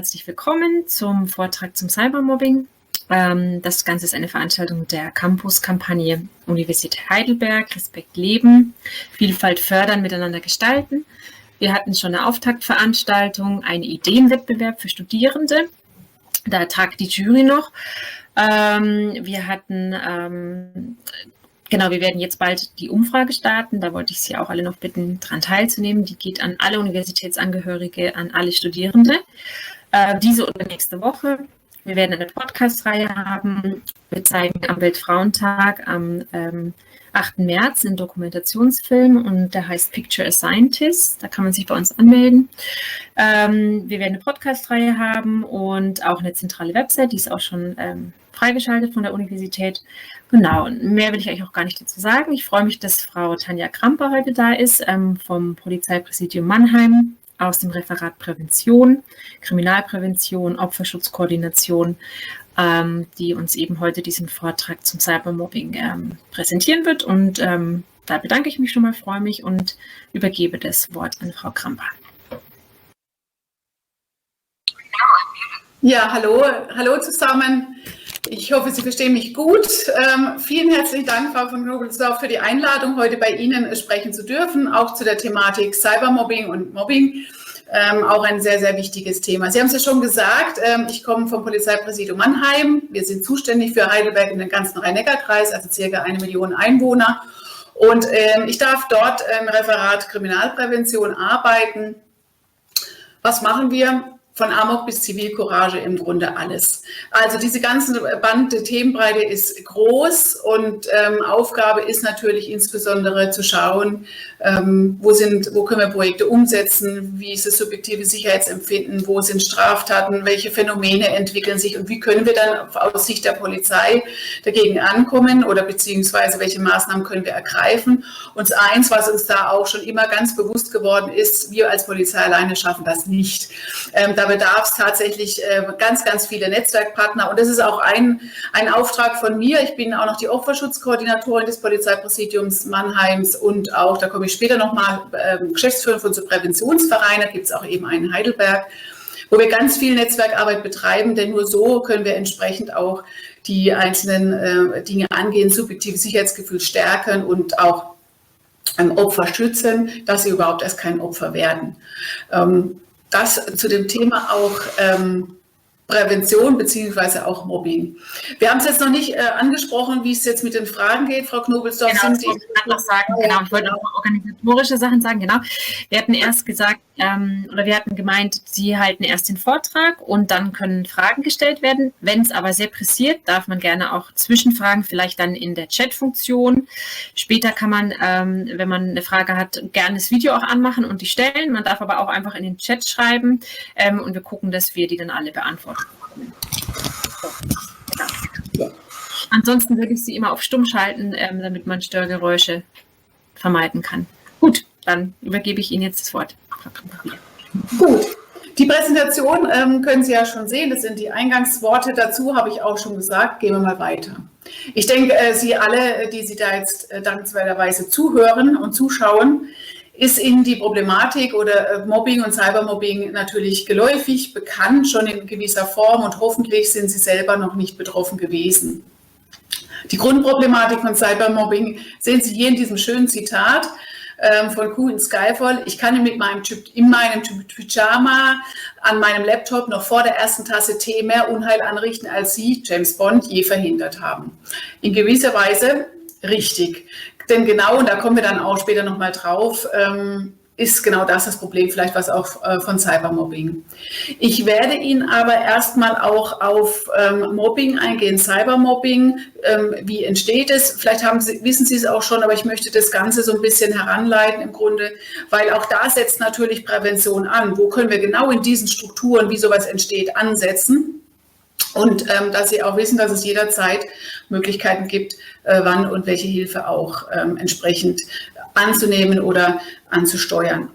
herzlich willkommen zum Vortrag zum Cybermobbing. Das Ganze ist eine Veranstaltung der Campus-Kampagne Universität Heidelberg, Respekt leben, Vielfalt fördern, miteinander gestalten. Wir hatten schon eine Auftaktveranstaltung, einen Ideenwettbewerb für Studierende. Da tagt die Jury noch. Wir werden jetzt bald die Umfrage starten. Da wollte ich Sie auch alle noch bitten, daran teilzunehmen. Die geht an alle Universitätsangehörige, an alle Studierende. Diese oder nächste Woche. Wir werden eine Podcast-Reihe haben. Wir zeigen am Weltfrauentag am 8. März einen Dokumentationsfilm und der heißt Picture a Scientist. Da kann man sich bei uns anmelden. Wir werden eine Podcast-Reihe haben und auch eine zentrale Website, die ist auch schon freigeschaltet von der Universität. Genau, und mehr will ich eigentlich auch gar nicht dazu sagen. Ich freue mich, dass Frau Tanja Kramper heute da ist, vom Polizeipräsidium Mannheim, aus dem Referat Prävention, Kriminalprävention, Opferschutzkoordination, die uns eben heute diesen Vortrag zum Cybermobbing präsentieren wird. Und da bedanke ich mich schon mal, freue mich und übergebe das Wort an Frau Kramper. Ja, hallo zusammen. Ich hoffe, Sie verstehen mich gut. Vielen herzlichen Dank, Frau von Knobelsdorf, für die Einladung, heute bei Ihnen sprechen zu dürfen, auch zu der Thematik Cybermobbing und Mobbing. Auch ein sehr, sehr wichtiges Thema. Sie haben es ja schon gesagt, ich komme vom Polizeipräsidium Mannheim. Wir sind zuständig für Heidelberg in den ganzen Rhein-Neckar-Kreis, also circa 1 Million Einwohner. Und ich darf dort im Referat Kriminalprävention arbeiten. Was machen wir? Von Amok bis Zivilcourage im Grunde alles. Also diese ganze Themenbreite ist groß und Aufgabe ist natürlich insbesondere zu schauen, wo können wir Projekte umsetzen, wie ist das subjektive Sicherheitsempfinden, wo sind Straftaten, welche Phänomene entwickeln sich und wie können wir dann aus Sicht der Polizei dagegen ankommen oder beziehungsweise welche Maßnahmen können wir ergreifen. Und eins, was uns da auch schon immer ganz bewusst geworden ist, wir als Polizei alleine schaffen das nicht. Da bedarf es tatsächlich ganz, ganz viele Netzwerkpartner. Und das ist auch ein Auftrag von mir. Ich bin auch noch die Opferschutzkoordinatorin des Polizeipräsidiums Mannheims und auch, da komme ich später nochmal, Geschäftsführerin von so Präventionsvereinen. Da gibt es auch eben einen in Heidelberg, wo wir ganz viel Netzwerkarbeit betreiben, denn nur so können wir entsprechend auch die einzelnen Dinge angehen, subjektives Sicherheitsgefühl stärken und auch Opfer schützen, dass sie überhaupt erst kein Opfer werden. Das zu dem Thema auch Prävention beziehungsweise auch Mobbing. Wir haben es jetzt noch nicht angesprochen, wie es jetzt mit den Fragen geht, Frau Knobelsdorf. Genau, ich wollte noch organisatorische Sachen sagen, genau. Wir hatten erst gesagt, wir hatten gemeint, Sie halten erst den Vortrag und dann können Fragen gestellt werden. Wenn es aber sehr pressiert, darf man gerne auch Zwischenfragen, vielleicht dann in der Chat-Funktion. Später kann man, wenn man eine Frage hat, gerne das Video auch anmachen und die stellen. Man darf aber auch einfach in den Chat schreiben und wir gucken, dass wir die dann alle beantworten. Ja. Ansonsten würde ich Sie immer auf Stumm schalten, damit man Störgeräusche vermeiden kann. Gut, dann übergebe ich Ihnen jetzt das Wort. Gut, die Präsentation können Sie ja schon sehen, das sind die Eingangsworte dazu, habe ich auch schon gesagt. Gehen wir mal weiter. Ich denke, Sie alle, die Sie da jetzt dankenswerterweise zuhören und zuschauen, ist Ihnen die Problematik oder Mobbing und Cybermobbing natürlich geläufig, bekannt, schon in gewisser Form und hoffentlich sind Sie selber noch nicht betroffen gewesen. Die Grundproblematik von Cybermobbing sehen Sie hier in diesem schönen Zitat von Q in Skyfall. Ich kann in meinem Pyjama an meinem Laptop noch vor der ersten Tasse Tee mehr Unheil anrichten, als Sie, James Bond, je verhindert haben. In gewisser Weise richtig. Denn genau, und da kommen wir dann auch später nochmal drauf, ist genau das Problem vielleicht was auch von Cybermobbing. Ich werde Ihnen aber erstmal auch auf Mobbing eingehen, Cybermobbing, wie entsteht es? Vielleicht wissen Sie es auch schon, aber ich möchte das Ganze so ein bisschen heranleiten im Grunde, weil auch da setzt natürlich Prävention an. Wo können wir genau in diesen Strukturen, wie sowas entsteht, ansetzen? Und dass Sie auch wissen, dass es jederzeit Möglichkeiten gibt, wann und welche Hilfe auch entsprechend anzunehmen oder anzusteuern.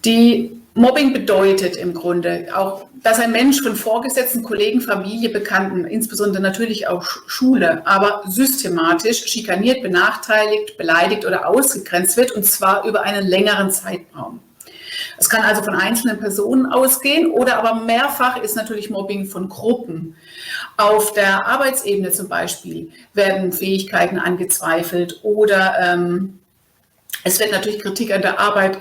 Die Mobbing bedeutet im Grunde auch, dass ein Mensch von Vorgesetzten, Kollegen, Familie, Bekannten, insbesondere natürlich auch Schule, aber systematisch schikaniert, benachteiligt, beleidigt oder ausgegrenzt wird, und zwar über einen längeren Zeitraum. Es kann also von einzelnen Personen ausgehen oder aber mehrfach ist natürlich Mobbing von Gruppen. Auf der Arbeitsebene zum Beispiel werden Fähigkeiten angezweifelt oder es wird natürlich Kritik an der Arbeit,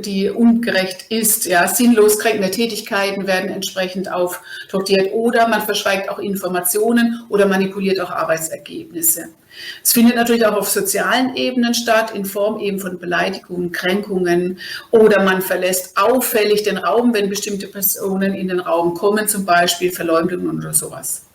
die ungerecht ist. Ja, sinnlos kränkende Tätigkeiten werden entsprechend auftortiert oder man verschweigt auch Informationen oder manipuliert auch Arbeitsergebnisse. Es findet natürlich auch auf sozialen Ebenen statt, in Form eben von Beleidigungen, Kränkungen oder man verlässt auffällig den Raum, wenn bestimmte Personen in den Raum kommen, zum Beispiel Verleumdungen oder sowas.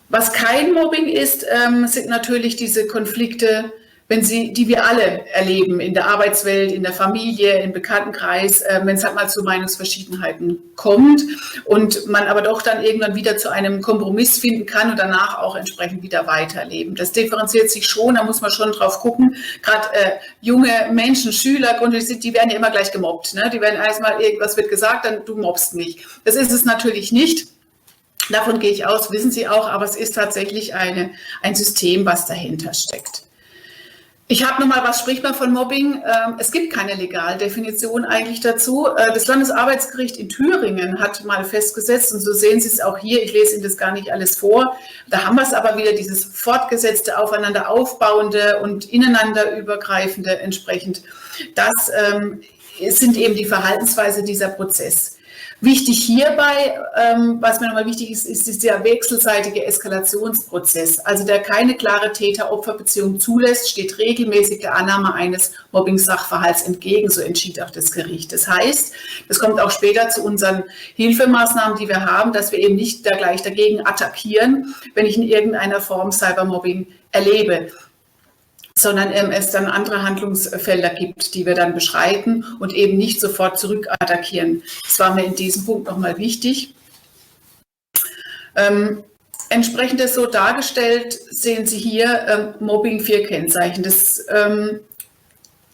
Was kein Mobbing ist, sind natürlich diese Konflikte, die wir alle erleben in der Arbeitswelt, in der Familie, im Bekanntenkreis, wenn es halt mal zu Meinungsverschiedenheiten kommt und man aber doch dann irgendwann wieder zu einem Kompromiss finden kann und danach auch entsprechend wieder weiterleben. Das differenziert sich schon, da muss man schon drauf gucken. Gerade junge Menschen, Schüler, die werden ja immer gleich gemobbt. Ne? Die werden erstmal, irgendwas wird gesagt, dann du mobbst mich. Das ist es natürlich nicht. Davon gehe ich aus, wissen Sie auch, aber es ist tatsächlich ein System, was dahinter steckt. Ich habe nochmal, was spricht man von Mobbing? Es gibt keine Legaldefinition eigentlich dazu. Das Landesarbeitsgericht in Thüringen hat mal festgesetzt, und so sehen Sie es auch hier, ich lese Ihnen das gar nicht alles vor, da haben wir es aber wieder, dieses fortgesetzte, aufeinander aufbauende und ineinander übergreifende entsprechend. Das sind eben die Verhaltensweise dieser Prozess. Wichtig hierbei, was mir nochmal wichtig ist, ist dieser wechselseitige Eskalationsprozess, also der keine klare Täter-Opfer-Beziehung zulässt, steht regelmäßig der Annahme eines Mobbing-Sachverhalts entgegen, so entschied auch das Gericht. Das heißt, das kommt auch später zu unseren Hilfemaßnahmen, die wir haben, dass wir eben nicht gleich dagegen attackieren, wenn ich in irgendeiner Form Cybermobbing erlebe, sondern es dann andere Handlungsfelder gibt, die wir dann beschreiten und eben nicht sofort zurückattackieren. Das war mir in diesem Punkt nochmal wichtig. Entsprechend das so dargestellt, sehen Sie hier Mobbing 4 Kennzeichen, das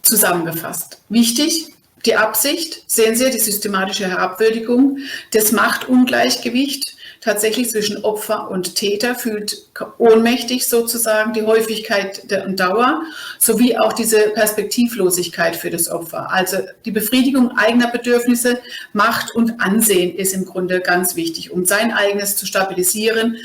zusammengefasst. Wichtig, die Absicht, sehen Sie, die systematische Herabwürdigung, das Machtungleichgewicht, tatsächlich zwischen Opfer und Täter, fühlt ohnmächtig sozusagen die Häufigkeit und Dauer, sowie auch diese Perspektivlosigkeit für das Opfer. Also die Befriedigung eigener Bedürfnisse, Macht und Ansehen ist im Grunde ganz wichtig, um sein eigenes zu stabilisieren.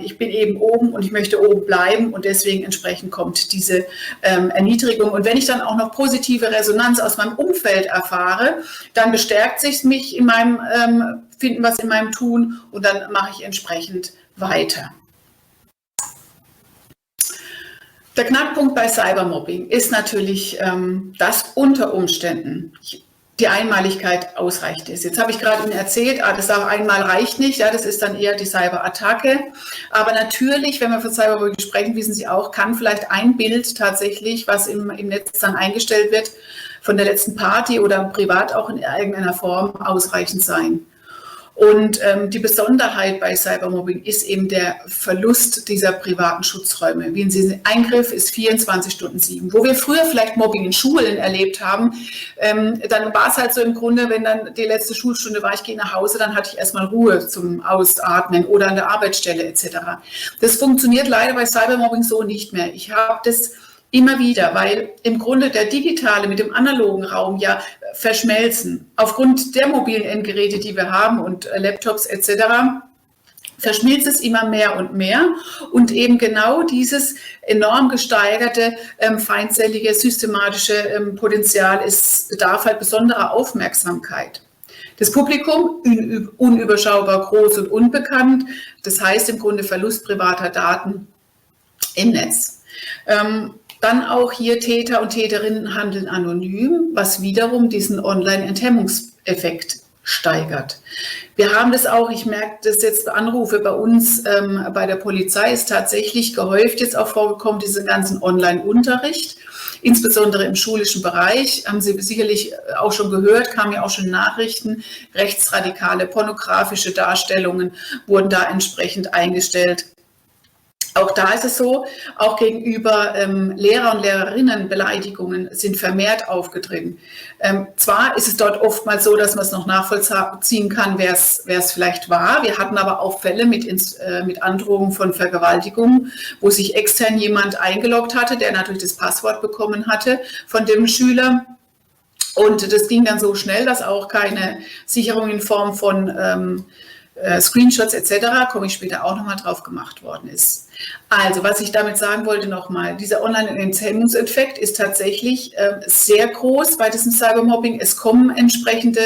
Ich bin eben oben und ich möchte oben bleiben und deswegen entsprechend kommt diese Erniedrigung. Und wenn ich dann auch noch positive Resonanz aus meinem Umfeld erfahre, dann bestärkt sich mich in meinem Finden was in meinem Tun und dann mache ich entsprechend weiter. Der Knackpunkt bei Cybermobbing ist natürlich, dass unter Umständen die Einmaligkeit ausreichend ist. Jetzt habe ich gerade Ihnen erzählt, das auch einmal reicht nicht, ja, das ist dann eher die Cyberattacke. Aber natürlich, wenn wir von Cybermobbing sprechen, wissen Sie auch, kann vielleicht ein Bild tatsächlich, was im Netz dann eingestellt wird, von der letzten Party oder privat auch in irgendeiner Form ausreichend sein. Und die Besonderheit bei Cybermobbing ist eben der Verlust dieser privaten Schutzräume. Wie ein Eingriff ist 24/7. Wo wir früher vielleicht Mobbing in Schulen erlebt haben, dann war es halt so im Grunde, wenn dann die letzte Schulstunde war, ich gehe nach Hause, dann hatte ich erstmal Ruhe zum Ausatmen oder an der Arbeitsstelle etc. Das funktioniert leider bei Cybermobbing so nicht mehr. Ich habe das immer wieder, weil im Grunde der digitale mit dem analogen Raum ja verschmelzen. Aufgrund der mobilen Endgeräte, die wir haben und Laptops etc., verschmilzt es immer mehr und mehr. Und eben genau dieses enorm gesteigerte, feindselige, systematische Potenzial bedarf halt besonderer Aufmerksamkeit. Das Publikum unüberschaubar groß und unbekannt, das heißt im Grunde Verlust privater Daten im Netz. Dann auch hier Täter und Täterinnen handeln anonym, was wiederum diesen Online-Enthemmungseffekt steigert. Wir haben das auch, ich merke das jetzt bei Anrufe bei uns bei der Polizei, ist tatsächlich gehäuft jetzt auch vorgekommen, diesen ganzen Online-Unterricht, insbesondere im schulischen Bereich, haben Sie sicherlich auch schon gehört, kamen ja auch schon Nachrichten, rechtsradikale, pornografische Darstellungen wurden da entsprechend eingestellt. Auch da ist es so, auch gegenüber Lehrer und Lehrerinnen Beleidigungen sind vermehrt aufgetreten. Zwar ist es dort oftmals so, dass man es noch nachvollziehen kann, wer es vielleicht war. Wir hatten aber auch Fälle mit Androhung von Vergewaltigungen, wo sich extern jemand eingeloggt hatte, der natürlich das Passwort bekommen hatte von dem Schüler. Und das ging dann so schnell, dass auch keine Sicherung in Form von Screenshots etc., komme ich später auch nochmal drauf, gemacht worden ist. Also, was ich damit sagen wollte nochmal, dieser Online-Enthemmungseffekt ist tatsächlich sehr groß bei diesem Cybermobbing. Es kommen entsprechende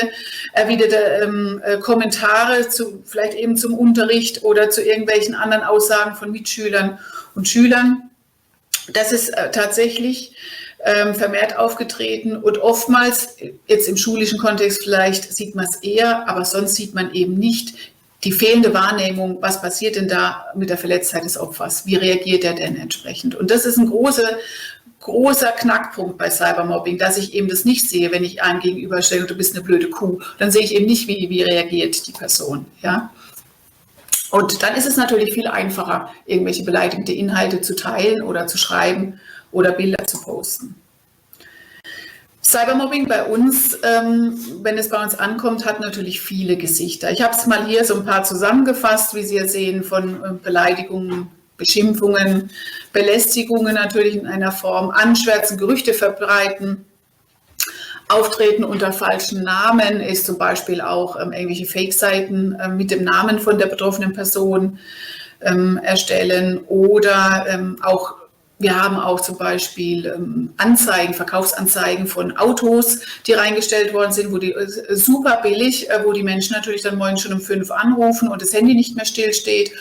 erwiderte Kommentare zu, vielleicht eben zum Unterricht oder zu irgendwelchen anderen Aussagen von Mitschülern und Schülern. Das ist tatsächlich vermehrt aufgetreten und oftmals, jetzt im schulischen Kontext vielleicht, sieht man es eher, aber sonst sieht man eben nicht die fehlende Wahrnehmung, was passiert denn da mit der Verletztheit des Opfers, wie reagiert er denn entsprechend. Und das ist ein großer Knackpunkt bei Cybermobbing, dass ich eben das nicht sehe, wenn ich einem gegenüberstelle, du bist eine blöde Kuh, dann sehe ich eben nicht, wie reagiert die Person, ja. Und dann ist es natürlich viel einfacher, irgendwelche beleidigende Inhalte zu teilen oder zu schreiben oder Bilder zu posten. Cybermobbing bei uns, wenn es bei uns ankommt, hat natürlich viele Gesichter. Ich habe es mal hier so ein paar zusammengefasst, wie Sie ja sehen, von Beleidigungen, Beschimpfungen, Belästigungen natürlich in einer Form, Anschwärzen, Gerüchte verbreiten, Auftreten unter falschen Namen ist zum Beispiel auch irgendwelche Fake-Seiten mit dem Namen von der betroffenen Person erstellen oder auch, wir haben auch zum Beispiel Anzeigen, Verkaufsanzeigen von Autos, die reingestellt worden sind, wo die super billig, wo die Menschen natürlich dann morgens schon um 5 anrufen und das Handy nicht mehr stillsteht.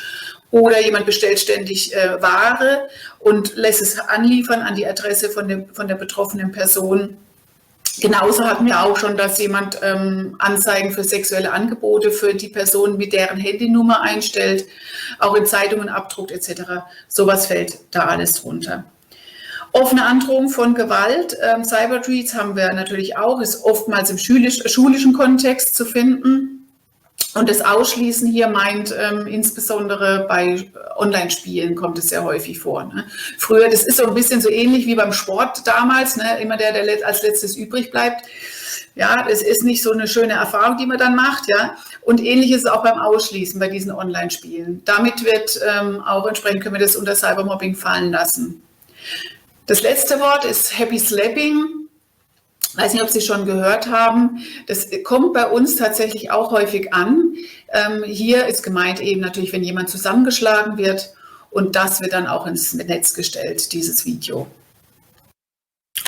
Oder jemand bestellt ständig Ware und lässt es anliefern an die Adresse von der betroffenen Person. Genauso hatten wir auch schon, dass jemand Anzeigen für sexuelle Angebote für die Person mit deren Handynummer einstellt, auch in Zeitungen abdruckt etc. Sowas fällt da alles drunter. Offene Androhung von Gewalt, Cybertweets haben wir natürlich auch, ist oftmals im schulischen Kontext zu finden. Und das Ausschließen hier meint insbesondere bei Online-Spielen kommt es sehr häufig vor. Ne? Früher, das ist so ein bisschen so ähnlich wie beim Sport damals, ne? Immer der als letztes übrig bleibt. Ja, das ist nicht so eine schöne Erfahrung, die man dann macht. Ja? Und ähnlich ist es auch beim Ausschließen bei diesen Online-Spielen. Damit wird auch entsprechend, können wir das unter Cybermobbing fallen lassen. Das letzte Wort ist Happy Slapping. Ich weiß nicht, ob Sie schon gehört haben. Das kommt bei uns tatsächlich auch häufig an. Hier ist gemeint eben natürlich, wenn jemand zusammengeschlagen wird und das wird dann auch ins Netz gestellt, dieses Video.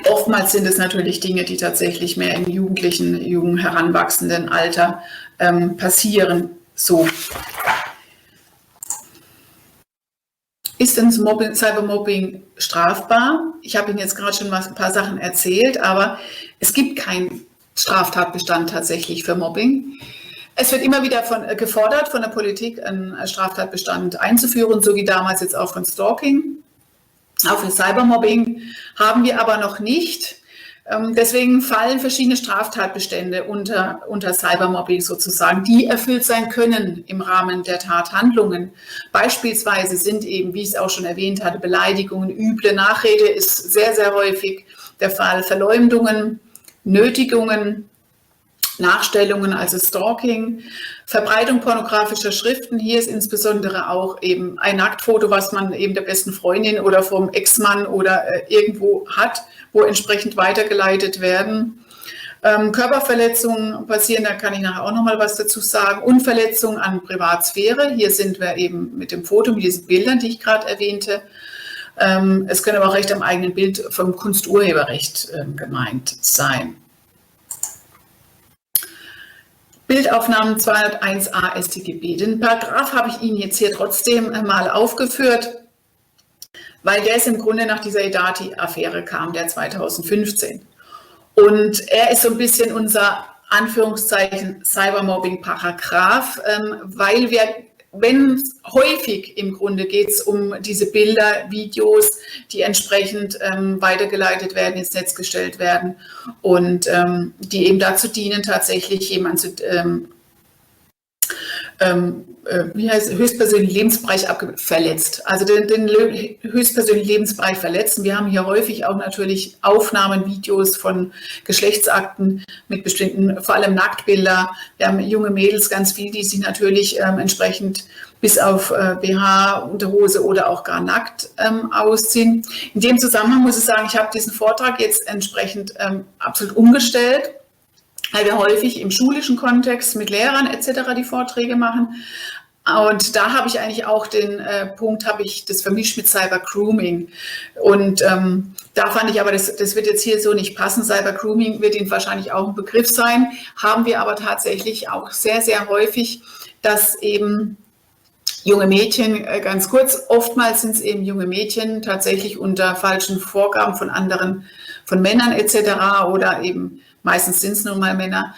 Oftmals sind es natürlich Dinge, die tatsächlich mehr im jungen, heranwachsenden Alter passieren. So. Ist denn Cybermobbing strafbar? Ich habe Ihnen jetzt gerade schon mal ein paar Sachen erzählt, aber es gibt keinen Straftatbestand tatsächlich für Mobbing. Es wird immer wieder gefordert von der Politik, einen Straftatbestand einzuführen, so wie damals jetzt auch von Stalking. Auch für Cybermobbing haben wir aber noch nicht. Deswegen fallen verschiedene Straftatbestände unter Cybermobbing sozusagen, die erfüllt sein können im Rahmen der Tathandlungen. Beispielsweise sind eben, wie ich es auch schon erwähnt hatte, Beleidigungen, üble Nachrede ist sehr, sehr häufig der Fall, Verleumdungen, Nötigungen, Nachstellungen, also Stalking, Verbreitung pornografischer Schriften. Hier ist insbesondere auch eben ein Nacktfoto, was man eben der besten Freundin oder vom Ex-Mann oder irgendwo hat, wo entsprechend weitergeleitet werden. Körperverletzungen passieren, da kann ich nachher auch noch mal was dazu sagen. Und Verletzungen an Privatsphäre. Hier sind wir eben mit dem Foto, mit diesen Bildern, die ich gerade erwähnte. Es können aber auch Recht am eigenen Bild vom Kunsturheberrecht gemeint sein. Bildaufnahmen 201a StGB. Den Paragraph habe ich Ihnen jetzt hier trotzdem mal aufgeführt, weil der ist im Grunde nach dieser Edati-Affäre kam, der 2015. Und er ist so ein bisschen unser, Anführungszeichen, Cybermobbing-Paragraph, weil wir, wenn häufig im Grunde geht es um diese Bilder, Videos, die entsprechend weitergeleitet werden, ins Netz gestellt werden und die eben dazu dienen, tatsächlich jemanden höchstpersönlichen Lebensbereich verletzt. Also den höchstpersönlichen Lebensbereich verletzt. Wir haben hier häufig auch natürlich Aufnahmen, Videos von Geschlechtsakten mit bestimmten, vor allem Nacktbilder. Wir haben junge Mädels ganz viel, die sich natürlich entsprechend bis auf BH, Unterhose oder auch gar nackt ausziehen. In dem Zusammenhang muss ich sagen, ich habe diesen Vortrag jetzt entsprechend absolut umgestellt, weil wir häufig im schulischen Kontext mit Lehrern etc. die Vorträge machen. Und da habe ich eigentlich auch den Punkt, habe ich das vermischt mit Cyber-Grooming. Und da fand ich aber, das wird jetzt hier so nicht passen. Cyber-Grooming wird Ihnen wahrscheinlich auch ein Begriff sein. Haben wir aber tatsächlich auch sehr, sehr häufig, dass eben junge Mädchen, ganz kurz, oftmals sind es eben junge Mädchen tatsächlich unter falschen Vorgaben von anderen, von Männern etc. oder eben meistens sind es nun mal Männer,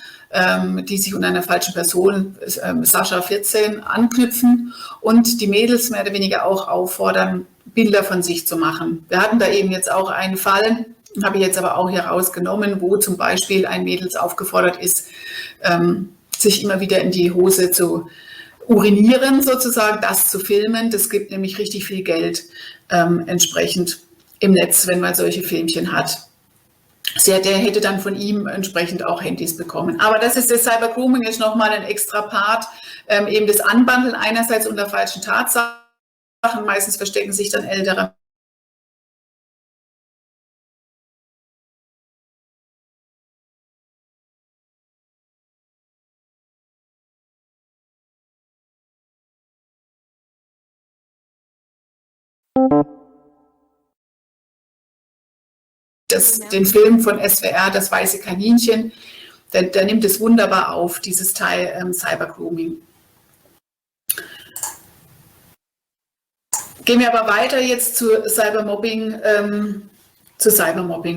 die sich unter einer falschen Person, Sascha 14, anknüpfen und die Mädels mehr oder weniger auch auffordern, Bilder von sich zu machen. Wir hatten da eben jetzt auch einen Fall, habe ich jetzt aber auch hier rausgenommen, wo zum Beispiel ein Mädels aufgefordert ist, sich immer wieder in die Hose zu urinieren, sozusagen, das zu filmen. Das gibt nämlich richtig viel Geld entsprechend im Netz, wenn man solche Filmchen hat. Der hätte dann von ihm entsprechend auch Handys bekommen. Aber das ist das Cyber-Grooming, ist nochmal ein extra Part, eben das Anbandeln einerseits unter falschen Tatsachen. Meistens verstecken sich dann ältere den Film von SWR, das weiße Kaninchen, der nimmt es wunderbar auf, dieses Teil Cyber-Grooming. Gehen wir aber weiter jetzt zu Cybermobbing,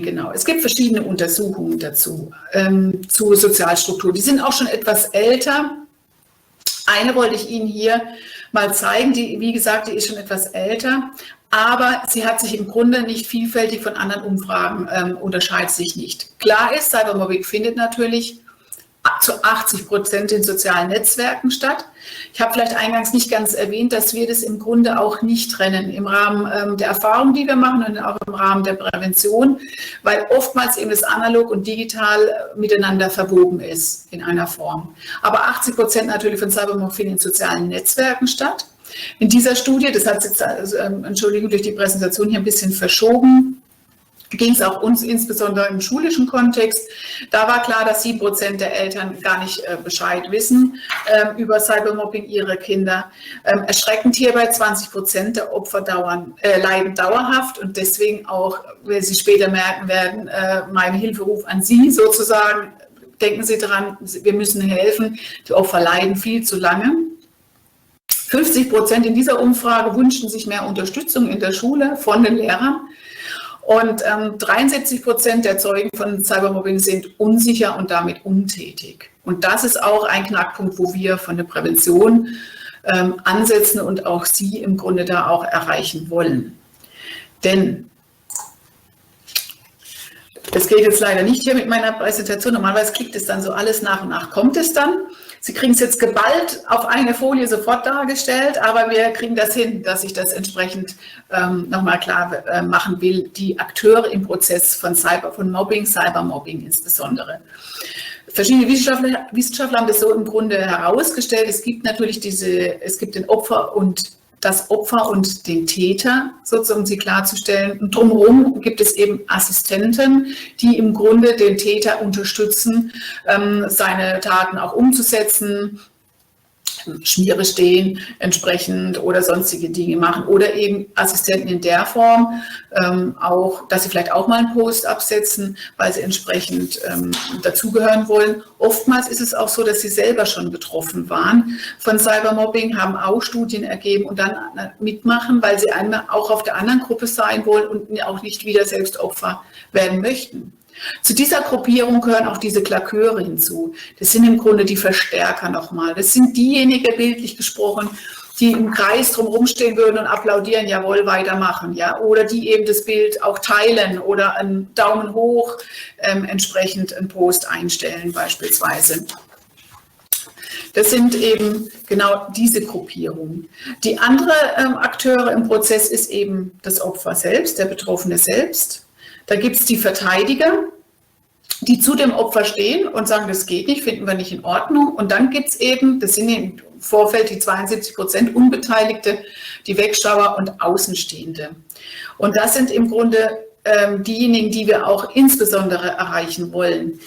genau. Es gibt verschiedene Untersuchungen dazu, zu Sozialstruktur. Die sind auch schon etwas älter. Eine wollte ich Ihnen hier mal zeigen, die, wie gesagt, die ist schon etwas älter, aber sie hat sich im Grunde nicht vielfältig von anderen Umfragen, unterscheidet sich nicht. Klar ist, Cybermobbing findet natürlich zu 80% in sozialen Netzwerken statt. Ich habe vielleicht eingangs nicht ganz erwähnt, dass wir das im Grunde auch nicht trennen im Rahmen der Erfahrung, die wir machen und auch im Rahmen der Prävention, weil oftmals eben das analog und digital miteinander verwoben ist in einer Form. Aber 80% natürlich von Cybermobbing finden in sozialen Netzwerken statt. In dieser Studie, das hat jetzt, Entschuldigung, durch die Präsentation hier ein bisschen verschoben, ging es auch uns insbesondere im schulischen Kontext. Da war klar, dass 7% der Eltern gar nicht Bescheid wissen über Cybermobbing ihrer Kinder. Erschreckend hierbei 20% der Opfer leiden dauerhaft und deswegen auch, wenn Sie später merken werden, mein Hilferuf an Sie sozusagen, denken Sie dran, wir müssen helfen, die Opfer leiden viel zu lange. 50% in dieser Umfrage wünschen sich mehr Unterstützung in der Schule von den Lehrern. Und 73% der Zeugen von Cybermobbing sind unsicher und damit untätig. Und das ist auch ein Knackpunkt, wo wir von der Prävention ansetzen und auch Sie im Grunde da auch erreichen wollen. Denn das geht jetzt leider nicht hier mit meiner Präsentation. Normalerweise klickt es dann so alles nach und nach, kommt es dann. Sie kriegen es jetzt geballt auf eine Folie sofort dargestellt, aber wir kriegen das hin, dass ich das entsprechend nochmal klar machen will. Die Akteure im Prozess von Mobbing, Cybermobbing insbesondere. Verschiedene Wissenschaftler haben das so im Grunde herausgestellt. Es gibt natürlich den Opfer und das Opfer und den Täter, sozusagen, um sie klarzustellen. Und drumherum gibt es eben Assistenten, die im Grunde den Täter unterstützen, seine Taten auch umzusetzen, Schmiere stehen entsprechend oder sonstige Dinge machen. Oder eben Assistenten in der Form, auch, dass sie vielleicht auch mal einen Post absetzen, weil sie entsprechend dazugehören wollen. Oftmals ist es auch so, dass sie selber schon betroffen waren von Cybermobbing, haben auch Studien ergeben und dann mitmachen, weil sie einmal auch auf der anderen Gruppe sein wollen und auch nicht wieder selbst Opfer werden möchten. Zu dieser Gruppierung gehören auch diese Klaköre hinzu. Das sind im Grunde die Verstärker nochmal. Das sind diejenigen, bildlich gesprochen, die im Kreis drumherum stehen würden und applaudieren, jawohl, weitermachen. Ja? Oder die eben das Bild auch teilen oder einen Daumen hoch entsprechend einen Post einstellen beispielsweise. Das sind eben genau diese Gruppierungen. Die andere Akteure im Prozess ist eben das Opfer selbst, der Betroffene selbst. Da gibt es die Verteidiger, die zu dem Opfer stehen und sagen, das geht nicht, finden wir nicht in Ordnung. Und dann gibt es eben, das sind im Vorfeld die 72% Unbeteiligte, die Wegschauer und Außenstehende. Und das sind im Grunde diejenigen, die wir auch insbesondere erreichen wollen.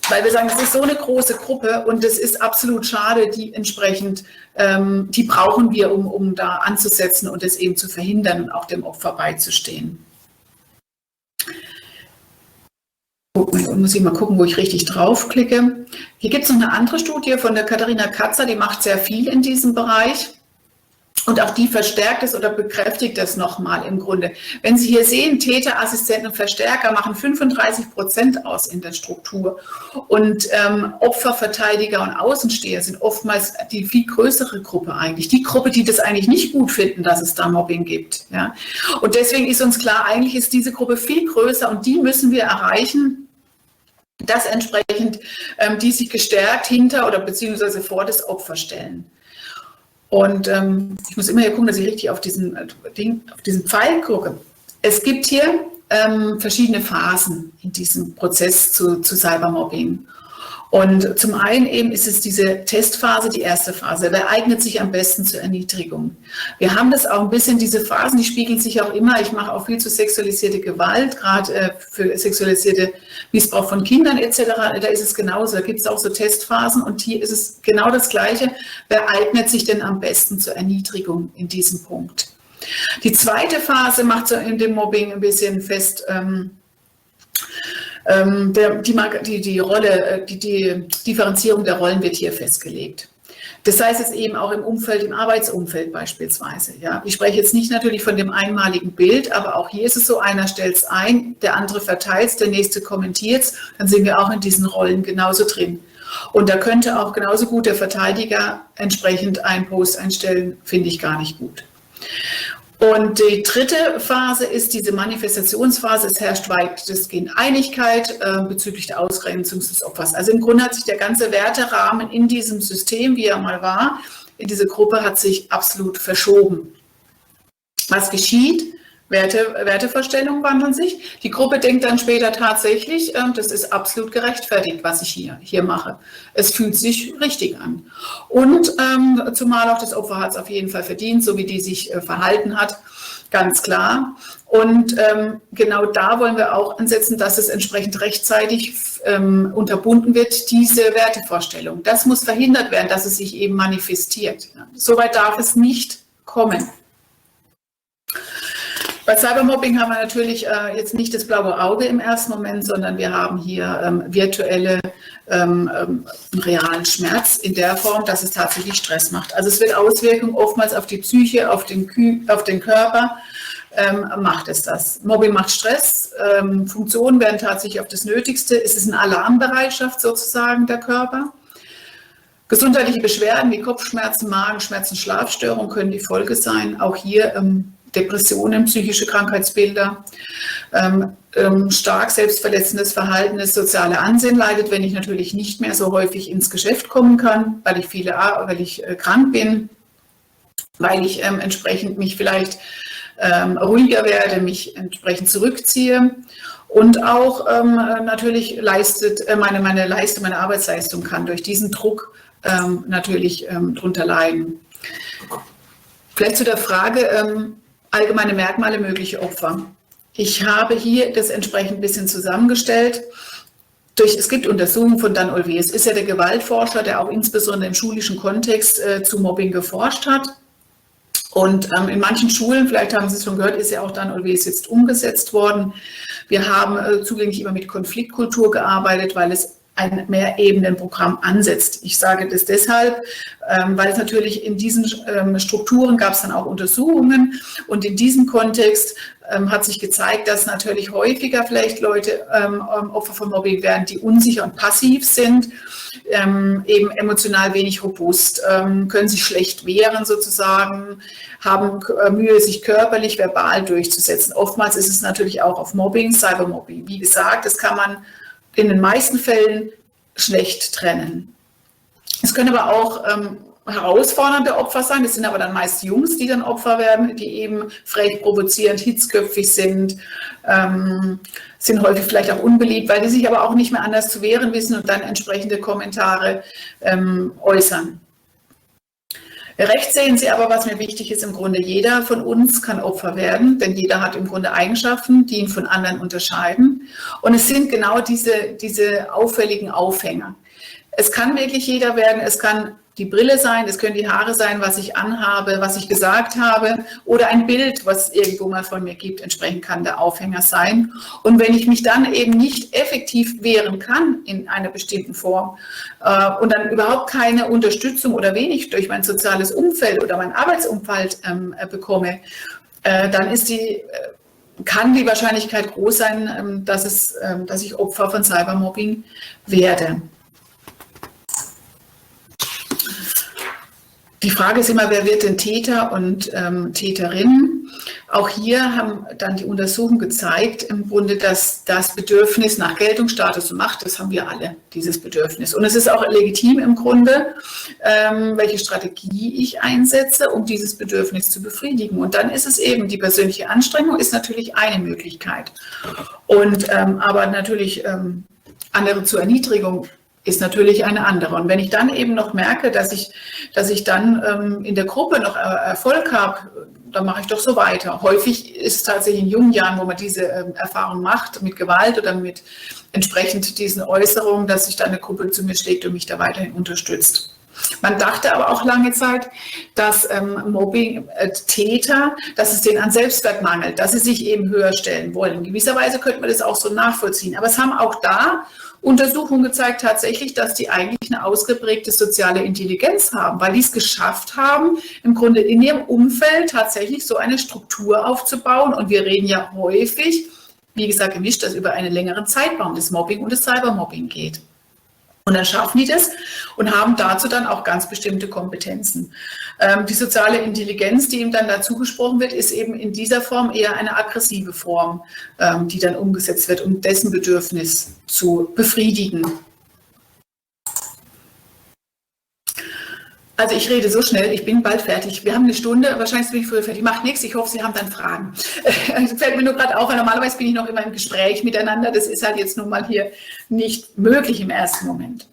Weil wir sagen, es ist so eine große Gruppe und es ist absolut schade, die entsprechend, die brauchen wir, um da anzusetzen und es eben zu verhindern und auch dem Opfer beizustehen. Muss ich mal gucken, wo ich richtig draufklicke. Hier gibt es noch eine andere Studie von der Katharina Katzer, die macht sehr viel in diesem Bereich. Und auch die verstärkt es oder bekräftigt es nochmal im Grunde. Wenn Sie hier sehen, Täter, Assistenten und Verstärker machen 35% aus in der Struktur. Und Opfer, Verteidiger und Außensteher sind oftmals die viel größere Gruppe eigentlich. Die Gruppe, die das eigentlich nicht gut finden, dass es da Mobbing gibt. Ja? Und deswegen ist uns klar, eigentlich ist diese Gruppe viel größer und die müssen wir erreichen, dass entsprechend die sich gestärkt hinter oder beziehungsweise vor das Opfer stellen. Und ich muss immer hier gucken, dass ich richtig auf diesen Pfeil gucke. Es gibt hier verschiedene Phasen in diesem Prozess zu Cybermobbing. Und zum einen eben ist es diese Testphase, die erste Phase. Wer eignet sich am besten zur Erniedrigung? Wir haben das auch ein bisschen, diese Phasen, die spiegeln sich auch immer. Ich mache auch viel zu sexualisierte Gewalt, gerade für sexualisierte Missbrauch von Kindern etc. Da ist es genauso. Da gibt es auch so Testphasen und hier ist es genau das Gleiche. Wer eignet sich denn am besten zur Erniedrigung in diesem Punkt? Die zweite Phase macht so in dem Mobbing ein bisschen fest, die Differenzierung der Rollen wird hier festgelegt. Das heißt jetzt eben auch im Umfeld, im Arbeitsumfeld beispielsweise. Ja. Ich spreche jetzt nicht natürlich von dem einmaligen Bild, aber auch hier ist es so, einer stellt es ein, der andere verteilt es, der nächste kommentiert es, dann sind wir auch in diesen Rollen genauso drin. Und da könnte auch genauso gut der Verteidiger entsprechend einen Post einstellen, finde ich gar nicht gut. Und die dritte Phase ist diese Manifestationsphase. Es herrscht weitestgehend Einigkeit bezüglich der Ausgrenzung des Opfers. Also im Grunde hat sich der ganze Werterahmen in diesem System, wie er mal war, in diese Gruppe hat sich absolut verschoben. Was geschieht? Wertevorstellungen wandeln sich. Die Gruppe denkt dann später tatsächlich, das ist absolut gerechtfertigt, was ich hier mache. Es fühlt sich richtig an. Und zumal auch das Opfer hat es auf jeden Fall verdient, so wie die sich verhalten hat, ganz klar. Und genau da wollen wir auch ansetzen, dass es entsprechend rechtzeitig unterbunden wird, diese Wertevorstellung. Das muss verhindert werden, dass es sich eben manifestiert. Soweit darf es nicht kommen. Bei Cybermobbing haben wir natürlich jetzt nicht das blaue Auge im ersten Moment, sondern wir haben hier virtuelle, realen Schmerz in der Form, dass es tatsächlich Stress macht. Also es wird Auswirkungen oftmals auf die Psyche, auf den Körper, macht es das. Mobbing macht Stress, Funktionen werden tatsächlich auf das Nötigste. Es ist eine Alarmbereitschaft sozusagen der Körper. Gesundheitliche Beschwerden wie Kopfschmerzen, Magenschmerzen, Schlafstörungen können die Folge sein. Auch hier Depressionen, psychische Krankheitsbilder, stark selbstverletzendes Verhalten, das soziale Ansehen leidet, wenn ich natürlich nicht mehr so häufig ins Geschäft kommen kann, weil ich krank bin, weil ich entsprechend mich vielleicht ruhiger werde, mich entsprechend zurückziehe und auch natürlich meine Arbeitsleistung kann durch diesen Druck natürlich drunter leiden. Vielleicht zu der Frage, allgemeine Merkmale, mögliche Opfer. Ich habe hier das entsprechend ein bisschen zusammengestellt. Es gibt Untersuchungen von Dan Olweus, ist ja der Gewaltforscher, der auch insbesondere im schulischen Kontext zu Mobbing geforscht hat. Und in manchen Schulen, vielleicht haben Sie es schon gehört, ist ja auch Dan Olweus jetzt umgesetzt worden. Wir haben zugänglich immer mit Konfliktkultur gearbeitet, weil es ein Mehrebenenprogramm ansetzt. Ich sage das deshalb, weil es natürlich in diesen Strukturen gab es dann auch Untersuchungen und in diesem Kontext hat sich gezeigt, dass natürlich häufiger vielleicht Leute Opfer von Mobbing werden, die unsicher und passiv sind, eben emotional wenig robust, können sich schlecht wehren sozusagen, haben Mühe, sich körperlich, verbal durchzusetzen. Oftmals ist es natürlich auch auf Mobbing, Cybermobbing. Wie gesagt, das kann man in den meisten Fällen schlecht trennen. Es können aber auch herausfordernde Opfer sein. Das sind aber dann meist Jungs, die dann Opfer werden, die eben frech, provozierend, hitzköpfig sind, sind häufig vielleicht auch unbeliebt, weil die sich aber auch nicht mehr anders zu wehren wissen und dann entsprechende Kommentare äußern. Recht sehen Sie aber, was mir wichtig ist, im Grunde jeder von uns kann Opfer werden, denn jeder hat im Grunde Eigenschaften, die ihn von anderen unterscheiden. Und es sind genau diese auffälligen Aufhänger. Es kann wirklich jeder werden, es kann die Brille sein, es können die Haare sein, was ich anhabe, was ich gesagt habe oder ein Bild, was es irgendwo mal von mir gibt, entsprechend kann der Aufhänger sein. Und wenn ich mich dann eben nicht effektiv wehren kann in einer bestimmten Form und dann überhaupt keine Unterstützung oder wenig durch mein soziales Umfeld oder mein Arbeitsumfeld bekomme, dann kann die Wahrscheinlichkeit groß sein, dass ich Opfer von Cybermobbing werde. Die Frage ist immer, wer wird denn Täter und Täterin? Auch hier haben dann die Untersuchungen gezeigt, im Grunde, dass das Bedürfnis nach Geltung, Status und Macht, das haben wir alle, dieses Bedürfnis. Und es ist auch legitim im Grunde, welche Strategie ich einsetze, um dieses Bedürfnis zu befriedigen. Und dann ist es eben, die persönliche Anstrengung ist natürlich eine Möglichkeit. Und aber natürlich andere zur Erniedrigung ist natürlich eine andere. Und wenn ich dann eben noch merke, dass ich dann in der Gruppe noch Erfolg habe, dann mache ich doch so weiter. Häufig ist es tatsächlich in jungen Jahren, wo man diese Erfahrung macht, mit Gewalt oder mit entsprechend diesen Äußerungen, dass sich dann eine Gruppe zu mir schlägt und mich da weiterhin unterstützt. Man dachte aber auch lange Zeit, dass Mobbing-Täter, dass es denen an Selbstwert mangelt, dass sie sich eben höher stellen wollen. In gewisser Weise könnte man das auch so nachvollziehen. Aber es haben auch da Untersuchungen gezeigt tatsächlich, dass die eigentlich eine ausgeprägte soziale Intelligenz haben, weil die es geschafft haben, im Grunde in ihrem Umfeld tatsächlich so eine Struktur aufzubauen. Und wir reden ja häufig, wie gesagt, gemischt, dass über einen längeren Zeitraum das Mobbing und das Cybermobbing geht. Und dann schaffen die das und haben dazu dann auch ganz bestimmte Kompetenzen. Die soziale Intelligenz, die ihm dann dazu gesprochen wird, ist eben in dieser Form eher eine aggressive Form, die dann umgesetzt wird, um dessen Bedürfnis zu befriedigen. Also ich rede so schnell, ich bin bald fertig. Wir haben eine Stunde, wahrscheinlich bin ich früher fertig. Macht nichts, ich hoffe, Sie haben dann Fragen. Es fällt mir nur gerade auf, weil normalerweise bin ich noch immer im Gespräch miteinander. Das ist halt jetzt nun mal hier nicht möglich im ersten Moment.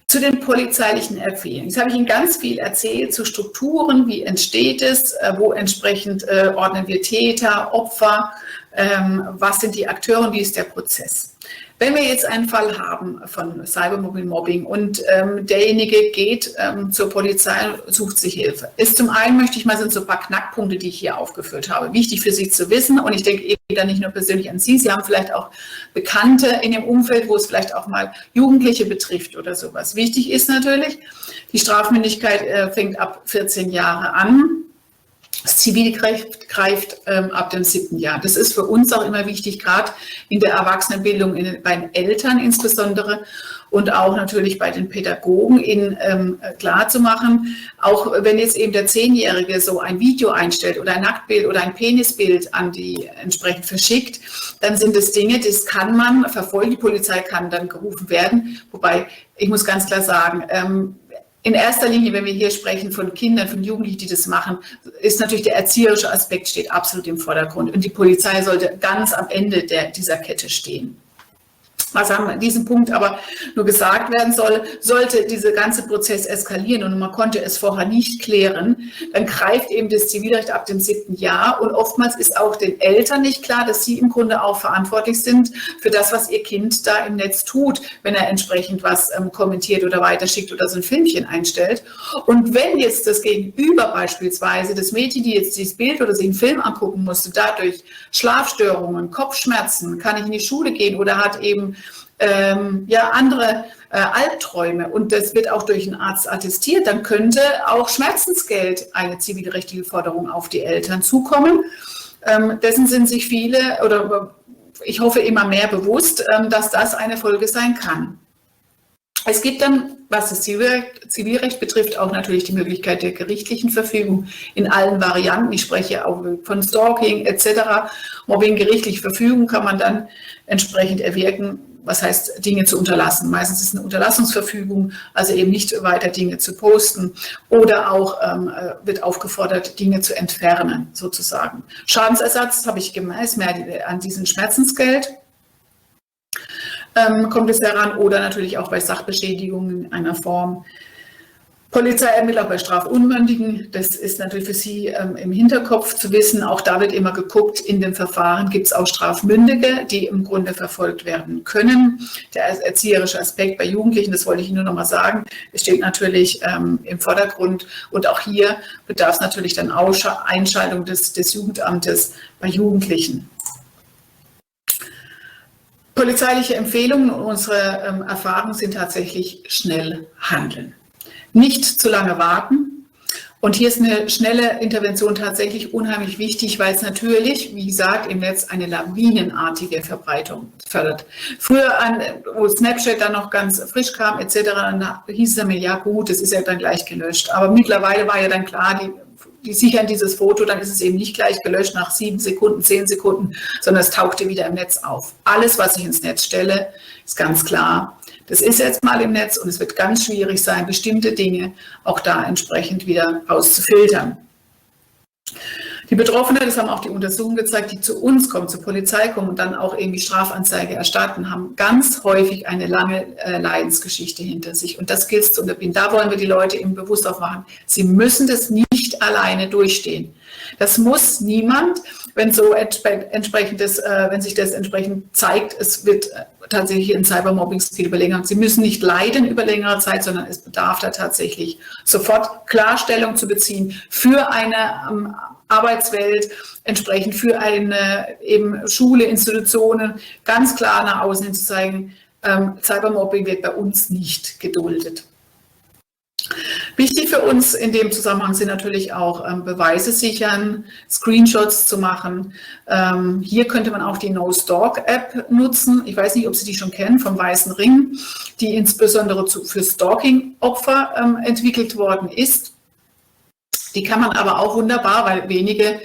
Zu den polizeilichen Empfehlungen. Jetzt habe ich Ihnen ganz viel erzählt zu Strukturen, wie entsteht es, wo entsprechend ordnen wir Täter, Opfer, was sind die Akteure und wie ist der Prozess. Wenn wir jetzt einen Fall haben von Cybermobbing und derjenige geht zur Polizei und sucht sich Hilfe, ist zum einen, möchte ich mal, sind so ein paar Knackpunkte, die ich hier aufgeführt habe, wichtig für Sie zu wissen. Und ich denke eben dann nicht nur persönlich an Sie, Sie haben vielleicht auch Bekannte in Ihrem Umfeld, wo es vielleicht auch mal Jugendliche betrifft oder sowas. Wichtig ist natürlich, die Strafmündigkeit fängt ab 14 Jahre an. Das Zivilrecht greift ab dem 7. Jahr. Das ist für uns auch immer wichtig, gerade in der Erwachsenenbildung, bei den Eltern insbesondere und auch natürlich bei den Pädagogen ihnen klar zu machen, auch wenn jetzt eben der 10-Jährige so ein Video einstellt oder ein Nacktbild oder ein Penisbild an die entsprechend verschickt, dann sind es Dinge, das kann man verfolgen, die Polizei kann dann gerufen werden, wobei ich muss ganz klar sagen, in erster Linie, wenn wir hier sprechen von Kindern, von Jugendlichen, die das machen, ist natürlich der erzieherische Aspekt steht absolut im Vordergrund. Und die Polizei sollte ganz am Ende dieser Kette stehen. Was an diesem Punkt aber nur gesagt werden soll, sollte dieser ganze Prozess eskalieren und man konnte es vorher nicht klären, dann greift eben das Zivilrecht ab dem 7. Jahr und oftmals ist auch den Eltern nicht klar, dass sie im Grunde auch verantwortlich sind für das, was ihr Kind da im Netz tut, wenn er entsprechend was kommentiert oder weiterschickt oder so ein Filmchen einstellt. Und wenn jetzt das Gegenüber beispielsweise, das Mädchen, die jetzt dieses Bild oder sich einen Film angucken musste, dadurch Schlafstörungen, Kopfschmerzen, kann nicht in die Schule gehen oder hat eben andere Albträume und das wird auch durch einen Arzt attestiert, dann könnte auch Schmerzensgeld, eine zivilrechtliche Forderung auf die Eltern zukommen. Dessen sind sich viele oder ich hoffe immer mehr bewusst, dass das eine Folge sein kann. Es gibt dann, was das Zivilrecht betrifft, auch natürlich die Möglichkeit der gerichtlichen Verfügung in allen Varianten. Ich spreche auch von Stalking etc. Mobbing, gerichtliche Verfügung kann man dann entsprechend erwirken. Was heißt, Dinge zu unterlassen? Meistens ist es eine Unterlassungsverfügung, also eben nicht weiter Dinge zu posten, oder auch wird aufgefordert, Dinge zu entfernen, sozusagen. Schadensersatz habe ich gemeint, mehr an diesem Schmerzensgeld kommt es heran, oder natürlich auch bei Sachbeschädigungen in einer Form. Polizei ermittelt auch bei Strafunmündigen. Das ist natürlich für Sie im Hinterkopf zu wissen. Auch da wird immer geguckt, in dem Verfahren gibt es auch Strafmündige, die im Grunde verfolgt werden können. Der erzieherische Aspekt bei Jugendlichen, das wollte ich Ihnen nur noch mal sagen, steht natürlich im Vordergrund. Und auch hier bedarf es natürlich dann Einschaltung des Jugendamtes bei Jugendlichen. Polizeiliche Empfehlungen und unsere Erfahrungen sind tatsächlich schnell handeln. Nicht zu lange warten. Und hier ist eine schnelle Intervention tatsächlich unheimlich wichtig, weil es natürlich, wie gesagt, im Netz eine lawinenartige Verbreitung fördert. Früher, wo Snapchat dann noch ganz frisch kam etc., dann hieß es dann mir, ja gut, das ist ja dann gleich gelöscht. Aber mittlerweile war ja dann klar, die sichern dieses Foto, dann ist es eben nicht gleich gelöscht nach 7 Sekunden, 10 Sekunden, sondern es tauchte wieder im Netz auf. Alles, was ich ins Netz stelle, ist ganz klar. Das ist jetzt mal im Netz und es wird ganz schwierig sein, bestimmte Dinge auch da entsprechend wieder rauszufiltern. Die Betroffenen, das haben auch die Untersuchungen gezeigt, die zu uns kommen, zur Polizei kommen und dann auch irgendwie Strafanzeige erstatten, haben ganz häufig eine lange Leidensgeschichte hinter sich. Und das gilt es zu unterbinden. Da wollen wir die Leute eben bewusst aufmachen. Sie müssen das nicht alleine durchstehen. Das muss niemand, wenn wenn sich das entsprechend zeigt, es wird tatsächlich ein Cybermobbing-Stil über längere Zeit. Sie müssen nicht leiden über längere Zeit, sondern es bedarf da tatsächlich sofort Klarstellung zu beziehen für eine Arbeitswelt, entsprechend für eine eben Schule, Institutionen, ganz klar nach außen hin zu zeigen, Cybermobbing wird bei uns nicht geduldet. Wichtig für uns in dem Zusammenhang sind natürlich auch Beweise sichern, Screenshots zu machen. Hier könnte man auch die No-Stalk-App nutzen. Ich weiß nicht, ob Sie die schon kennen, vom Weißen Ring, die insbesondere für Stalking-Opfer entwickelt worden ist. Die kann man aber auch wunderbar, weil wenige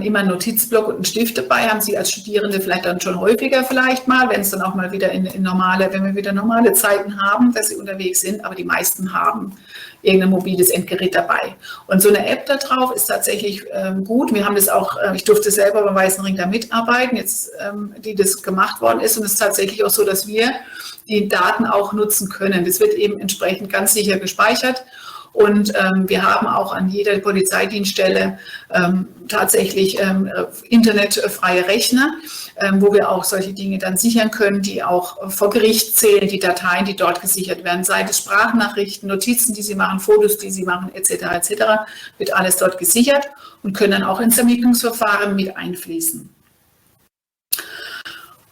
immer einen Notizblock und einen Stift dabei haben, Sie als Studierende vielleicht dann schon häufiger vielleicht mal, wenn es dann auch mal wieder wenn wir wieder normale Zeiten haben, dass Sie unterwegs sind, aber die meisten haben irgendein mobiles Endgerät dabei. Und so eine App da drauf ist tatsächlich gut. Wir haben das auch, ich durfte selber beim Weißen Ring da mitarbeiten, jetzt, die das gemacht worden ist, und es ist tatsächlich auch so, dass wir die Daten auch nutzen können. Das wird eben entsprechend ganz sicher gespeichert. Und wir haben auch an jeder Polizeidienststelle tatsächlich internetfreie Rechner, wo wir auch solche Dinge dann sichern können, die auch vor Gericht zählen, die Dateien, die dort gesichert werden, sei es Sprachnachrichten, Notizen, die Sie machen, Fotos, die Sie machen, etc., wird alles dort gesichert und können dann auch ins Ermittlungsverfahren mit einfließen.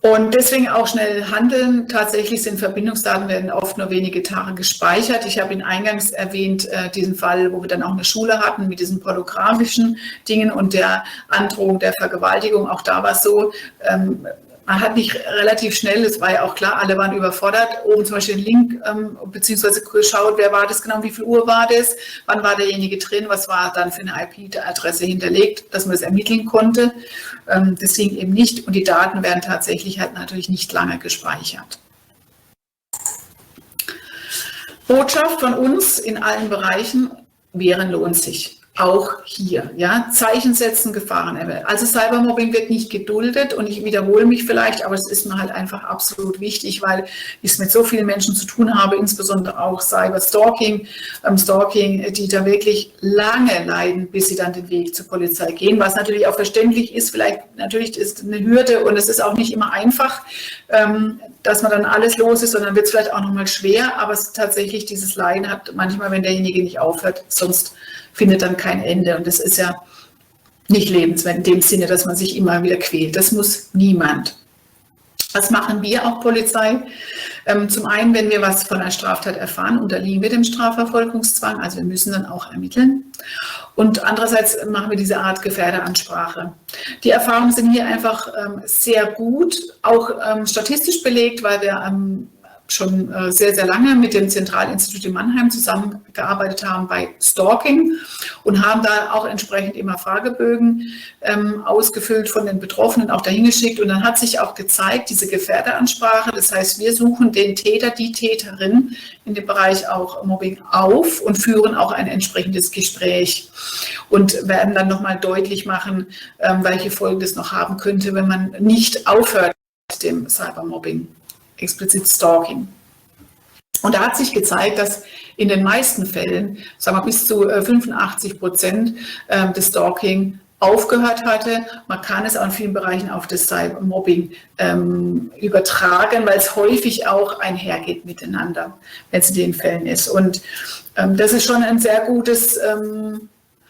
Und deswegen auch schnell handeln. Tatsächlich sind Verbindungsdaten, werden oft nur wenige Tage gespeichert. Ich habe Ihnen eingangs erwähnt, diesen Fall, wo wir dann auch eine Schule hatten mit diesen pornografischen Dingen und der Androhung der Vergewaltigung. Auch da war es so, man hat nicht relativ schnell, es war ja auch klar, alle waren überfordert, oben zum Beispiel den Link, beziehungsweise geschaut, wer war das genau, wie viel Uhr war das, wann war derjenige drin, was war dann für eine IP-Adresse hinterlegt, dass man das ermitteln konnte. Das ging eben nicht und die Daten werden tatsächlich halt natürlich nicht lange gespeichert. Botschaft von uns in allen Bereichen: Wehren lohnt sich. Auch hier, ja, Zeichen setzen, Gefahren ermitteln. Also Cybermobbing wird nicht geduldet und ich wiederhole mich vielleicht, aber es ist mir halt einfach absolut wichtig, weil ich es mit so vielen Menschen zu tun habe, insbesondere auch Cyberstalking, die da wirklich lange leiden, bis sie dann den Weg zur Polizei gehen, was natürlich auch verständlich ist, vielleicht natürlich ist eine Hürde und es ist auch nicht immer einfach, dass man dann alles los ist, sondern wird es vielleicht auch nochmal schwer, aber es tatsächlich dieses Leiden hat manchmal, wenn derjenige nicht aufhört, sonst findet dann kein Ende. Und das ist ja nicht lebenswert in dem Sinne, dass man sich immer wieder quält. Das muss niemand. Was machen wir auch Polizei? Zum einen, wenn wir was von einer Straftat erfahren, unterliegen wir dem Strafverfolgungszwang, also wir müssen dann auch ermitteln. Und andererseits machen wir diese Art Gefährderansprache. Die Erfahrungen sind hier einfach sehr gut, auch statistisch belegt, weil wir schon sehr, sehr lange mit dem Zentralinstitut in Mannheim zusammengearbeitet haben bei Stalking und haben da auch entsprechend immer Fragebögen ausgefüllt von den Betroffenen, auch dahin geschickt. Und dann hat sich auch gezeigt, diese Gefährderansprache, das heißt, wir suchen den Täter, die Täterin in dem Bereich auch Mobbing auf und führen auch ein entsprechendes Gespräch und werden dann nochmal deutlich machen, welche Folgen das noch haben könnte, wenn man nicht aufhört mit dem Cybermobbing, explizit Stalking. Und da hat sich gezeigt, dass in den meisten Fällen, sagen wir bis zu 85% des Stalking aufgehört hatte. Man kann es auch in vielen Bereichen auf das Cybermobbing übertragen, weil es häufig auch einhergeht miteinander, wenn es in den Fällen ist. Und das ist schon ein sehr gutes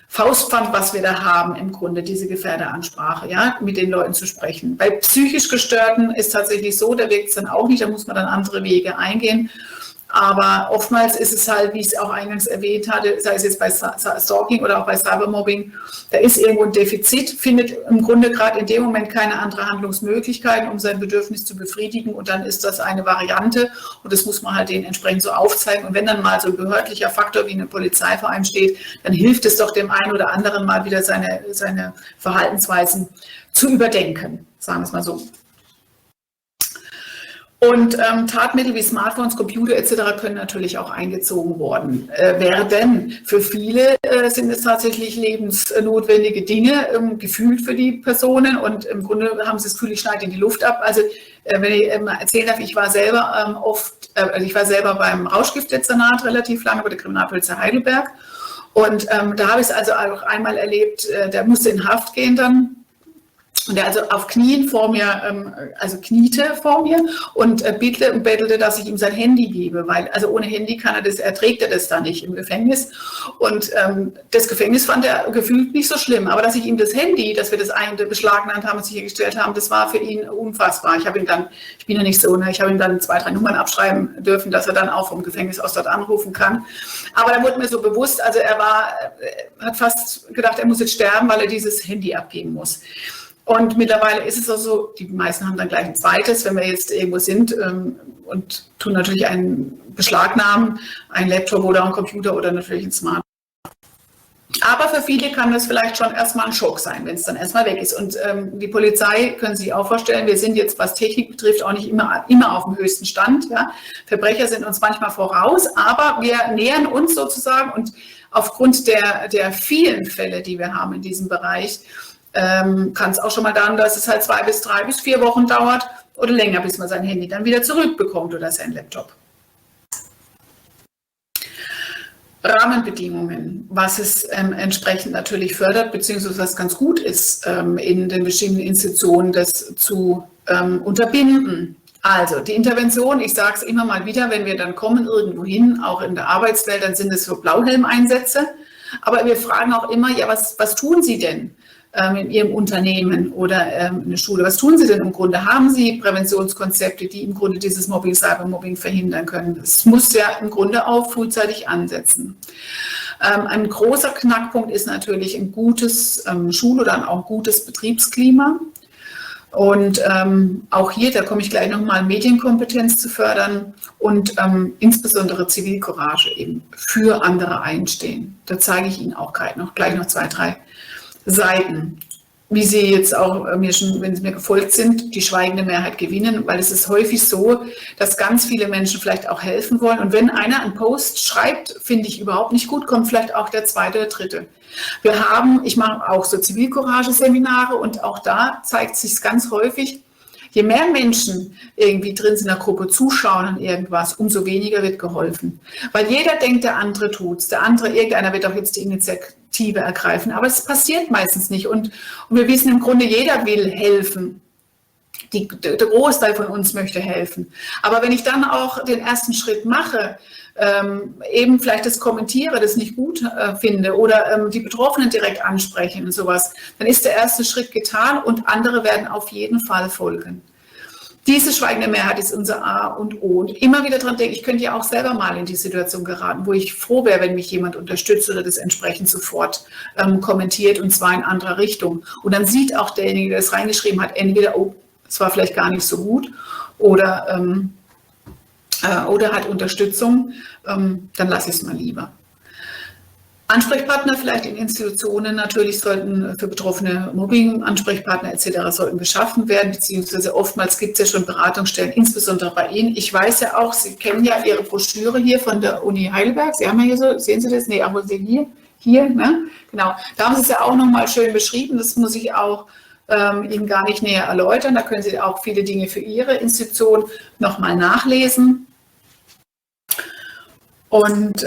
Faustpfand, was wir da haben, im Grunde, diese Gefährderansprache, ja, mit den Leuten zu sprechen. Bei psychisch Gestörten ist tatsächlich so, da wirkt es dann auch nicht, da muss man dann andere Wege eingehen. Aber oftmals ist es halt, wie ich es auch eingangs erwähnt hatte, sei es jetzt bei Stalking oder auch bei Cybermobbing, da ist irgendwo ein Defizit, findet im Grunde gerade in dem Moment keine andere Handlungsmöglichkeiten, um sein Bedürfnis zu befriedigen. Und dann ist das eine Variante und das muss man halt denen entsprechend so aufzeigen. Und wenn dann mal so ein behördlicher Faktor wie eine Polizei vor einem steht, dann hilft es doch dem einen oder anderen mal wieder seine Verhaltensweisen zu überdenken, sagen wir es mal so. Und Tatmittel wie Smartphones, Computer etc. können natürlich auch eingezogen werden. Für viele sind es tatsächlich lebensnotwendige Dinge, gefühlt für die Personen. Und im Grunde haben sie das Gefühl, ich schneide in die Luft ab. Also wenn ich mal erzählen darf, ich war selber beim Rauschgiftdezernat relativ lange bei der Kriminalpolizei Heidelberg. Und da habe ich es also auch einmal erlebt, der musste in Haft gehen dann. Und er also auf Knien vor mir, also kniete vor mir und bittete und bettelte, dass ich ihm sein Handy gebe, weil also ohne Handy erträgt er das da nicht im Gefängnis. Und das Gefängnis fand er gefühlt nicht so schlimm, aber dass ich ihm das Handy, dass wir das beschlagnahmt haben und sichergestellt haben, das war für ihn unfassbar. Ich bin ja nicht so, ich habe ihm dann 2, 3 Nummern abschreiben dürfen, dass er dann auch vom Gefängnis aus dort anrufen kann. Aber da wurde mir so bewusst, also er hat fast gedacht, er muss jetzt sterben, weil er dieses Handy abgeben muss. Und mittlerweile ist es auch so, die meisten haben dann gleich ein zweites, wenn wir jetzt irgendwo sind und tun natürlich einen beschlagnahmen, einen Laptop oder einen Computer oder natürlich ein Smartphone. Aber für viele kann das vielleicht schon erstmal ein Schock sein, wenn es dann erstmal weg ist. Und die Polizei, können Sie sich auch vorstellen, wir sind jetzt, was Technik betrifft, auch nicht immer auf dem höchsten Stand. Ja. Verbrecher sind uns manchmal voraus, aber wir nähern uns sozusagen und aufgrund der vielen Fälle, die wir haben in diesem Bereich, kann es auch schon mal dauern, dass es halt 2 bis 3 bis 4 Wochen dauert oder länger, bis man sein Handy dann wieder zurückbekommt oder sein Laptop. Rahmenbedingungen, was es entsprechend natürlich fördert, beziehungsweise was ganz gut ist, in den bestimmten Institutionen das zu unterbinden. Also die Intervention, ich sage es immer mal wieder, wenn wir dann kommen irgendwo hin, auch in der Arbeitswelt, dann sind es so Blauhelmeinsätze. Aber wir fragen auch immer, ja, was tun Sie denn in Ihrem Unternehmen oder in der Schule? Was tun Sie denn im Grunde? Haben Sie Präventionskonzepte, die im Grunde dieses Mobbing, Cybermobbing verhindern können? Es muss ja im Grunde auch frühzeitig ansetzen. Ein großer Knackpunkt ist natürlich ein gutes Schul- oder auch ein gutes Betriebsklima. Und auch hier, da komme ich gleich nochmal, Medienkompetenz zu fördern und insbesondere Zivilcourage eben für andere einstehen. Da zeige ich Ihnen auch gleich noch 2, 3 Seiten. Wie Sie jetzt auch wenn Sie mir gefolgt sind, die schweigende Mehrheit gewinnen, weil es ist häufig so, dass ganz viele Menschen vielleicht auch helfen wollen. Und wenn einer einen Post schreibt, finde ich überhaupt nicht gut, kommt vielleicht auch der 2. oder 3. Ich mache auch so Zivilcourage-Seminare und auch da zeigt sich es ganz häufig, je mehr Menschen irgendwie drin sind in der Gruppe, zuschauen an irgendwas, umso weniger wird geholfen. Weil jeder denkt, der andere tut's. Irgendeiner wird auch jetzt die Initiative ergreifen. Aber es passiert meistens nicht. Und wir wissen im Grunde, jeder will helfen. Der Großteil von uns möchte helfen. Aber wenn ich dann auch den ersten Schritt mache, eben vielleicht das kommentiere, das nicht gut finde oder die Betroffenen direkt ansprechen und sowas, dann ist der erste Schritt getan und andere werden auf jeden Fall folgen. Diese schweigende Mehrheit ist unser A und O. Und immer wieder dran denken, ich könnte ja auch selber mal in die Situation geraten, wo ich froh wäre, wenn mich jemand unterstützt oder das entsprechend sofort kommentiert, und zwar in anderer Richtung. Und dann sieht auch derjenige, der es reingeschrieben hat, entweder, oh, es war vielleicht gar nicht so gut, oder oder hat Unterstützung, dann lasse ich es mal lieber. Ansprechpartner vielleicht in Institutionen natürlich sollten für Betroffene Mobbing-Ansprechpartner etc. sollten geschaffen werden, beziehungsweise oftmals gibt es ja schon Beratungsstellen, insbesondere bei Ihnen. Ich weiß ja auch, Sie kennen ja Ihre Broschüre hier von der Uni Heidelberg. Sie haben ja hier so, sehen Sie das? Nee, aber Sie hier, ne? Genau. Da haben Sie es ja auch nochmal schön beschrieben. Das muss ich auch Ihnen gar nicht näher erläutern. Da können Sie auch viele Dinge für Ihre Institution nochmal nachlesen. Und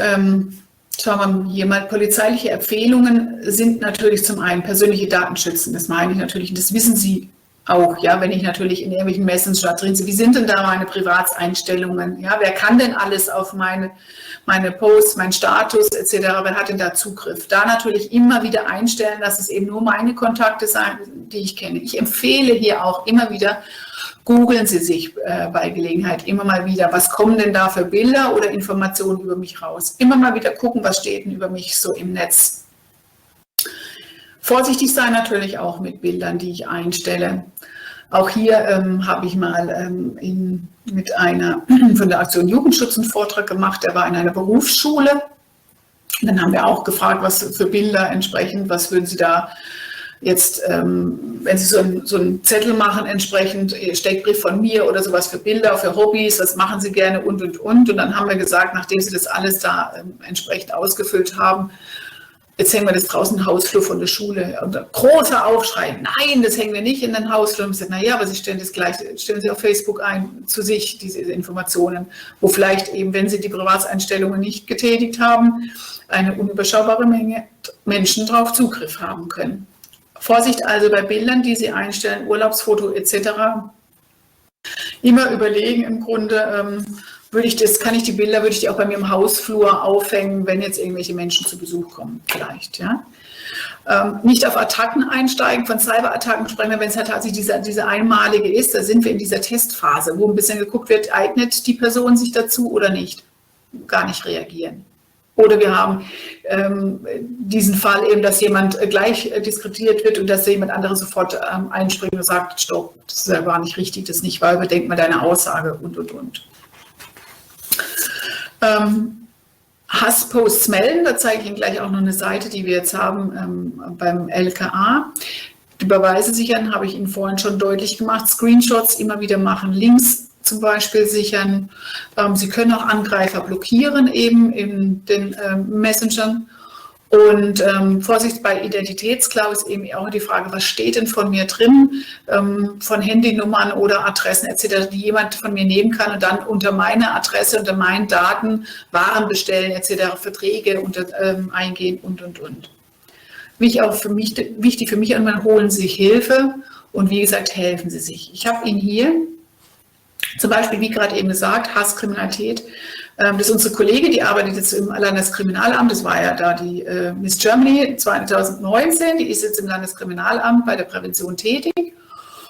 schauen wir hier mal, polizeiliche Empfehlungen sind natürlich zum einen persönliche Daten schützen, das meine ich natürlich, und das wissen Sie auch, ja, wenn ich natürlich in irgendwelchen Messenger drin bin, wie sind denn da meine Privatseinstellungen, ja, wer kann denn alles auf meine Posts, meinen Status etc., wer hat denn da Zugriff? Da natürlich immer wieder einstellen, dass es eben nur meine Kontakte sein, die ich kenne. Ich empfehle hier auch immer wieder, googeln Sie sich bei Gelegenheit immer mal wieder, was kommen denn da für Bilder oder Informationen über mich raus. Immer mal wieder gucken, was steht denn über mich so im Netz. Vorsichtig sein natürlich auch mit Bildern, die ich einstelle. Auch hier habe ich mal mit einer von der Aktion Jugendschutz einen Vortrag gemacht, der war in einer Berufsschule. Dann haben wir auch gefragt, was für Bilder entsprechend, was würden Sie da jetzt, wenn Sie so einen Zettel machen, entsprechend Steckbrief von mir oder sowas für Bilder, für Hobbys, was machen Sie gerne und. Und dann haben wir gesagt, nachdem Sie das alles da entsprechend ausgefüllt haben, jetzt hängen wir das draußen im Hausflur von der Schule. Und großer Aufschrei, nein, das hängen wir nicht in den Hausflur. Und ich sage, naja, aber Sie stellen das gleich, stellen Sie auf Facebook ein, zu sich, diese Informationen, wo vielleicht eben, wenn Sie die Privatseinstellungen nicht getätigt haben, eine unüberschaubare Menge Menschen darauf Zugriff haben können. Vorsicht also bei Bildern, die Sie einstellen, Urlaubsfoto etc. Immer überlegen im Grunde, würde ich die auch bei mir im Hausflur aufhängen, wenn jetzt irgendwelche Menschen zu Besuch kommen, vielleicht, ja. Nicht auf Attacken einsteigen, von Cyberattacken sprechen wir, wenn es halt tatsächlich diese einmalige ist, da sind wir in dieser Testphase, wo ein bisschen geguckt wird, eignet die Person sich dazu oder nicht, gar nicht reagieren. Oder wir haben diesen Fall eben, dass jemand gleich diskretiert wird und dass jemand anderes sofort einspringt und sagt, stopp, das ist ja gar nicht richtig, das ist nicht wahr, überdenk mal deine Aussage und. Hassposts melden, da zeige ich Ihnen gleich auch noch eine Seite, die wir jetzt haben beim LKA. Die Beweise sichern, habe ich Ihnen vorhin schon deutlich gemacht. Screenshots immer wieder machen, Links zum Beispiel sichern. Sie können auch Angreifer blockieren eben in den Messengern. Und Vorsicht bei Identitätsklau ist eben auch die Frage, was steht denn von mir drin, von Handynummern oder Adressen etc., die jemand von mir nehmen kann und dann unter meiner Adresse, unter meinen Daten Waren bestellen etc., Verträge eingehen und. Wichtig für mich, holen Sie sich Hilfe und wie gesagt, helfen Sie sich. Ich habe Ihnen hier zum Beispiel, wie gerade eben gesagt, Hasskriminalität. Das ist unsere Kollegin, die arbeitet jetzt im Landeskriminalamt. Das war ja da die Miss Germany 2019. Die ist jetzt im Landeskriminalamt bei der Prävention tätig.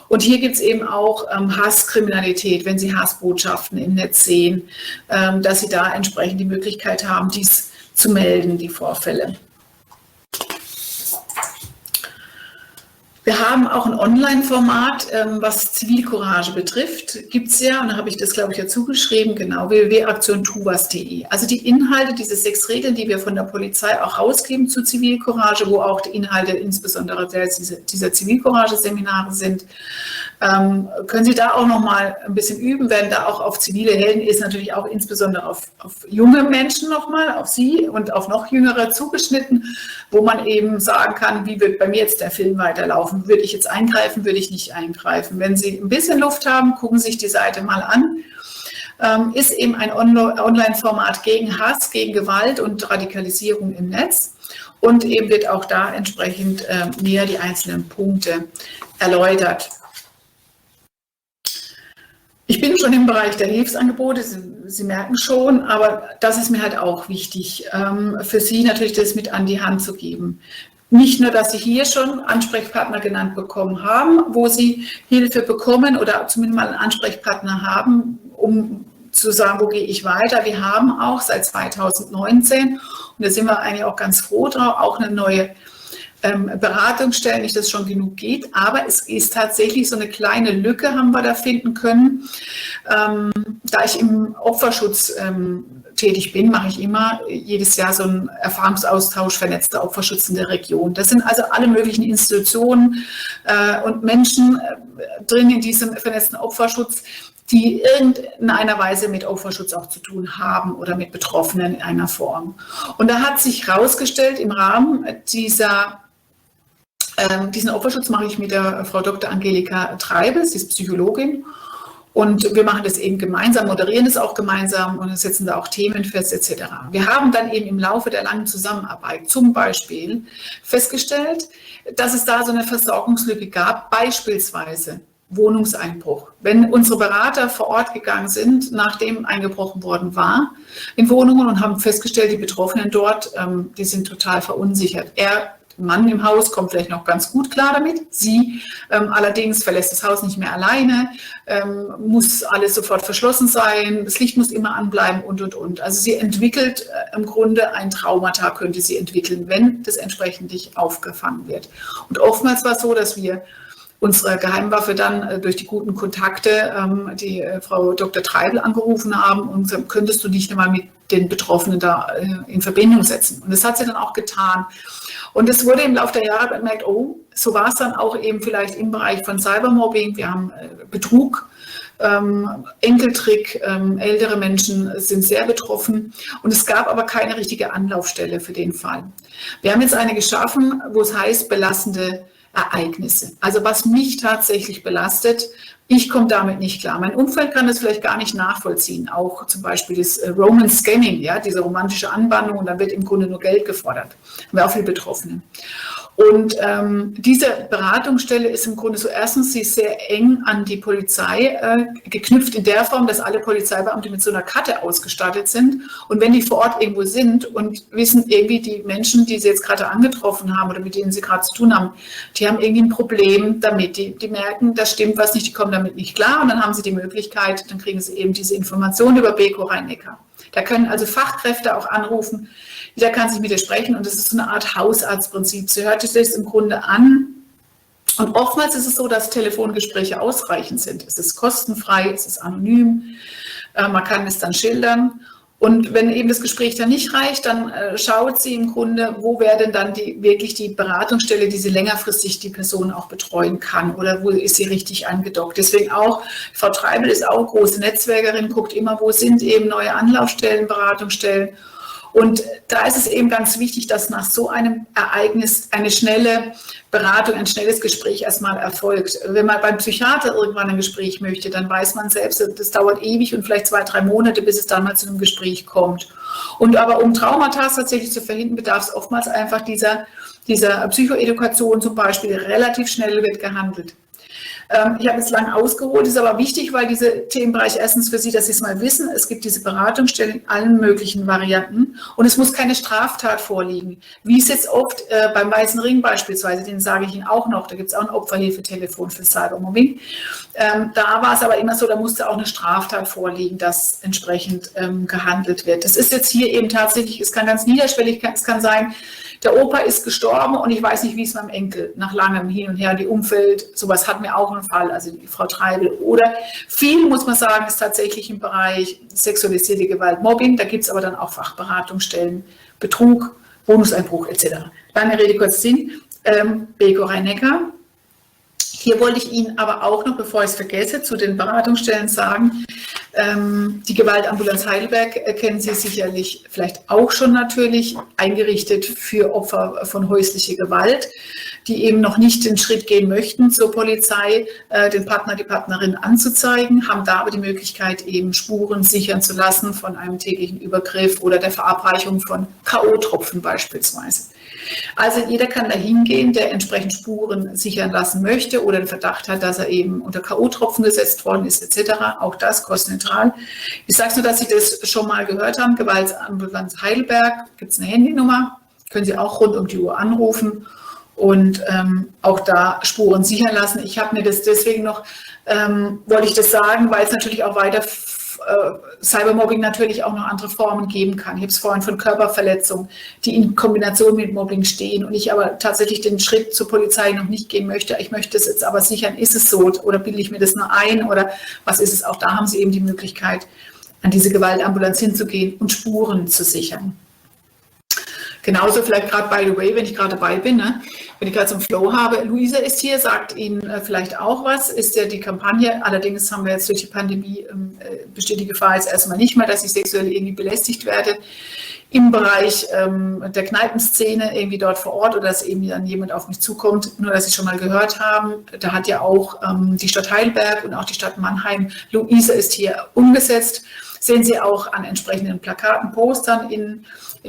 Und hier gibt es eben auch Hasskriminalität, wenn Sie Hassbotschaften im Netz sehen, dass Sie da entsprechend die Möglichkeit haben, dies zu melden, die Vorfälle. Wir haben auch ein Online-Format, was Zivilcourage betrifft, gibt es ja, und da habe ich das, glaube ich, dazu geschrieben, genau, www.aktiontuwas.de. Also die Inhalte, diese 6 Regeln, die wir von der Polizei auch rausgeben zu Zivilcourage, wo auch die Inhalte insbesondere dieser Zivilcourage-Seminare sind, können Sie da auch noch mal ein bisschen üben, werden da auch auf zivile Helden, ist natürlich auch insbesondere auf junge Menschen nochmal, auf Sie und auf noch Jüngere zugeschnitten, wo man eben sagen kann, wie wird bei mir jetzt der Film weiterlaufen? Würde ich jetzt eingreifen, würde ich nicht eingreifen? Wenn Sie ein bisschen Luft haben, gucken Sie sich die Seite mal an. Ist eben ein Online-Format gegen Hass, gegen Gewalt und Radikalisierung im Netz. Und eben wird auch da entsprechend näher die einzelnen Punkte erläutert. Ich bin schon im Bereich der Hilfsangebote, Sie merken schon, aber das ist mir halt auch wichtig, für Sie natürlich das mit an die Hand zu geben. Nicht nur, dass Sie hier schon Ansprechpartner genannt bekommen haben, wo Sie Hilfe bekommen oder zumindest mal einen Ansprechpartner haben, um zu sagen, wo gehe ich weiter. Wir haben auch seit 2019, und da sind wir eigentlich auch ganz froh drauf, auch eine neue Beratungsstellen, nicht, dass es schon genug geht, aber es ist tatsächlich so eine kleine Lücke, haben wir da finden können, da ich im Opferschutz tätig bin, mache ich immer jedes Jahr so einen Erfahrungsaustausch vernetzter Opferschutz in der Region. Das sind also alle möglichen Institutionen und Menschen drin in diesem vernetzten Opferschutz, die in einer Weise mit Opferschutz auch zu tun haben oder mit Betroffenen in einer Form. Und da hat sich herausgestellt, im Rahmen diesen Opferschutz mache ich mit der Frau Dr. Angelika Treibel, sie ist Psychologin, und wir machen das eben gemeinsam, moderieren es auch gemeinsam und setzen da auch Themen fest etc. Wir haben dann eben im Laufe der langen Zusammenarbeit zum Beispiel festgestellt, dass es da so eine Versorgungslücke gab, beispielsweise Wohnungseinbruch. Wenn unsere Berater vor Ort gegangen sind, nachdem eingebrochen worden war, in Wohnungen und haben festgestellt, die Betroffenen dort, die sind total verunsichert. Der Mann im Haus kommt vielleicht noch ganz gut klar damit. Sie allerdings verlässt das Haus nicht mehr alleine, muss alles sofort verschlossen sein, das Licht muss immer anbleiben und. Also sie entwickelt im Grunde ein Traumata, könnte sie entwickeln, wenn das entsprechend nicht aufgefangen wird. Und oftmals war es so, dass wir unsere Geheimwaffe dann durch die guten Kontakte die Frau Dr. Treibel angerufen haben und gesagt, könntest du dich mal mit den Betroffenen da in Verbindung setzen? Und das hat sie dann auch getan. Und es wurde im Laufe der Jahre bemerkt, oh, so war es dann auch eben vielleicht im Bereich von Cybermobbing. Wir haben Betrug, Enkeltrick, ältere Menschen sind sehr betroffen und es gab aber keine richtige Anlaufstelle für den Fall. Wir haben jetzt eine geschaffen, wo es heißt, belastende Ereignisse. Also was mich tatsächlich belastet, ich komme damit nicht klar. Mein Umfeld kann das vielleicht gar nicht nachvollziehen. Auch zum Beispiel das Romance Scamming, ja, diese romantische Anbahnung, und dann wird im Grunde nur Geld gefordert. Haben wir auch viele Betroffene. Und diese Beratungsstelle ist im Grunde so, erstens, sie ist sehr eng an die Polizei geknüpft in der Form, dass alle Polizeibeamte mit so einer Karte ausgestattet sind. Und wenn die vor Ort irgendwo sind und wissen, irgendwie die Menschen, die sie jetzt gerade angetroffen haben oder mit denen sie gerade zu tun haben, die haben irgendwie ein Problem damit. Die merken, da stimmt was nicht, die kommen damit nicht klar. Und dann haben sie die Möglichkeit, dann kriegen sie eben diese Informationen über Beko Rhein-Neckar. Da können also Fachkräfte auch anrufen, jeder kann sich mit ihr sprechen und das ist so eine Art Hausarztprinzip. Sie hört sich das im Grunde an und oftmals ist es so, dass Telefongespräche ausreichend sind. Es ist kostenfrei, es ist anonym, man kann es dann schildern und wenn eben das Gespräch dann nicht reicht, dann schaut sie im Grunde, wo wäre denn dann wirklich die Beratungsstelle, die sie längerfristig die Person auch betreuen kann oder wo ist sie richtig angedockt. Deswegen auch, Frau Treibel ist auch große Netzwerkerin, guckt immer, wo sind eben neue Anlaufstellen, Beratungsstellen. Und da ist es eben ganz wichtig, dass nach so einem Ereignis eine schnelle Beratung, ein schnelles Gespräch erstmal erfolgt. Wenn man beim Psychiater irgendwann ein Gespräch möchte, dann weiß man selbst, das dauert ewig und vielleicht 2-3 Monate, bis es dann mal zu einem Gespräch kommt. Und aber um Traumata tatsächlich zu verhindern, bedarf es oftmals einfach dieser Psychoedukation zum Beispiel, relativ schnell wird gehandelt. Ich habe jetzt lang ausgeholt, ist aber wichtig, weil diese Themenbereiche erstens für Sie, dass Sie es mal wissen, es gibt diese Beratungsstellen in allen möglichen Varianten und es muss keine Straftat vorliegen. Wie es jetzt oft beim Weißen Ring beispielsweise, den sage ich Ihnen auch noch, da gibt es auch ein Opferhilfetelefon für Cybermobbing. Da war es aber immer so, da musste auch eine Straftat vorliegen, dass entsprechend gehandelt wird. Das ist jetzt hier eben tatsächlich, es kann ganz niederschwellig, es kann sein, der Opa ist gestorben und ich weiß nicht, wie es meinem Enkel nach langem Hin und Her, die Umfeld, sowas hatten wir auch einen Fall, also die Frau Treibel. Oder viel, muss man sagen, ist tatsächlich im Bereich sexualisierte Gewalt, Mobbing, da gibt es aber dann auch Fachberatungsstellen, Betrug, Wohnungseinbruch etc. Lange Rede, kurz Sinn, Beko Rhein-Neckar. Hier wollte ich Ihnen aber auch noch, bevor ich es vergesse, zu den Beratungsstellen sagen, die Gewaltambulanz Heidelberg kennen Sie sicherlich vielleicht auch schon natürlich, eingerichtet für Opfer von häuslicher Gewalt, die eben noch nicht den Schritt gehen möchten, zur Polizei den Partner, die Partnerin anzuzeigen, haben da aber die Möglichkeit, eben Spuren sichern zu lassen von einem täglichen Übergriff oder der Verabreichung von K.O.-Tropfen beispielsweise. Also jeder kann da hingehen, der entsprechend Spuren sichern lassen möchte oder den Verdacht hat, dass er eben unter K.O.-Tropfen gesetzt worden ist etc. Auch das kostenneutral. Ich sage es nur, dass Sie das schon mal gehört haben. Gewaltambulanz Heidelberg, gibt es eine Handynummer, können Sie auch rund um die Uhr anrufen und auch da Spuren sichern lassen. Ich habe mir das deswegen noch, wollte ich das sagen, weil es natürlich auch weiter Cybermobbing natürlich auch noch andere Formen geben kann. Ich habe es vorhin von Körperverletzungen, die in Kombination mit Mobbing stehen und ich aber tatsächlich den Schritt zur Polizei noch nicht gehen möchte. Ich möchte es jetzt aber sichern, ist es so oder bilde ich mir das nur ein oder was ist es? Auch da haben Sie eben die Möglichkeit, an diese Gewaltambulanz hinzugehen und Spuren zu sichern. Genauso vielleicht gerade, by the way, wenn ich gerade dabei bin, ne? Wenn ich gerade so einen Flow habe, Luisa ist hier, sagt Ihnen vielleicht auch was, ist ja die Kampagne, allerdings haben wir jetzt durch die Pandemie, besteht die Gefahr jetzt erstmal nicht mehr, dass ich sexuell irgendwie belästigt werde im Bereich der Kneipenszene, irgendwie dort vor Ort oder dass eben dann jemand auf mich zukommt, nur dass Sie schon mal gehört haben, da hat ja auch die Stadt Heidelberg und auch die Stadt Mannheim, Luisa ist hier umgesetzt, sehen Sie auch an entsprechenden Plakaten, Postern in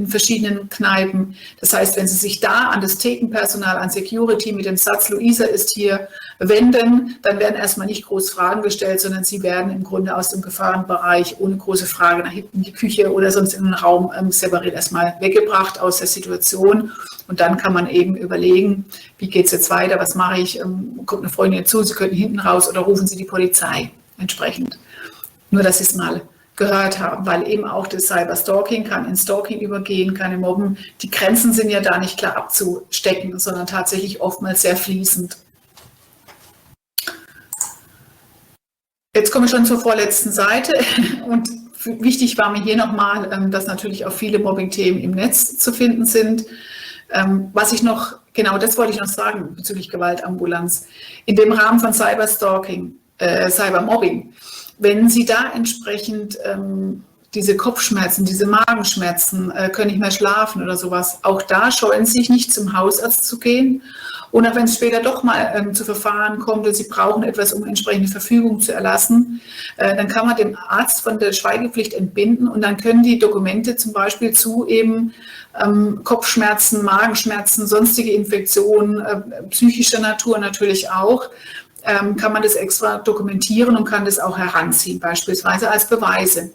verschiedenen Kneipen. Das heißt, wenn Sie sich da an das Thekenpersonal, an Security mit dem Satz Luisa ist hier wenden, dann werden erstmal nicht groß Fragen gestellt, sondern Sie werden im Grunde aus dem Gefahrenbereich ohne große Frage nach hinten in die Küche oder sonst in den Raum separiert erstmal weggebracht aus der Situation. Und dann kann man eben überlegen, wie geht es jetzt weiter, was mache ich, kommt eine Freundin zu, Sie könnten hinten raus oder rufen Sie die Polizei entsprechend. Nur, dass Sie es mal gehört haben, weil eben auch das Cyberstalking kann in Stalking übergehen, kann in Mobben. Die Grenzen sind ja da nicht klar abzustecken, sondern tatsächlich oftmals sehr fließend. Jetzt komme ich schon zur vorletzten Seite und wichtig war mir hier nochmal, dass natürlich auch viele Mobbing-Themen im Netz zu finden sind. Was ich noch, genau das wollte ich noch sagen bezüglich Gewaltambulanz. In dem Rahmen von Cyberstalking, Cybermobbing, wenn Sie da entsprechend diese Kopfschmerzen, diese Magenschmerzen, können nicht mehr schlafen oder sowas, auch da scheuen Sie sich nicht zum Hausarzt zu gehen. Und auch wenn es später doch mal zu Verfahren kommt und Sie brauchen etwas, um entsprechende Verfügung zu erlassen, dann kann man den Arzt von der Schweigepflicht entbinden und dann können die Dokumente zum Beispiel zu eben Kopfschmerzen, Magenschmerzen, sonstige Infektionen, psychischer Natur natürlich auch, kann man das extra dokumentieren und kann das auch heranziehen, beispielsweise als Beweise.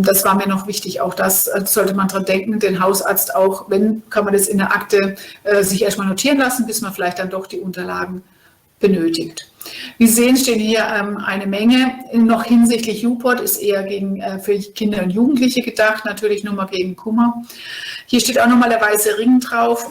Das war mir noch wichtig, auch das sollte man dran denken, den Hausarzt auch, wenn, kann man das in der Akte sich erstmal notieren lassen, bis man vielleicht dann doch die Unterlagen benötigt. Wie Sie sehen, stehen hier eine Menge, noch hinsichtlich YouPort ist eher für Kinder und Jugendliche gedacht, natürlich Nummer gegen Kummer. Hier steht auch nochmal der weiße Ring drauf,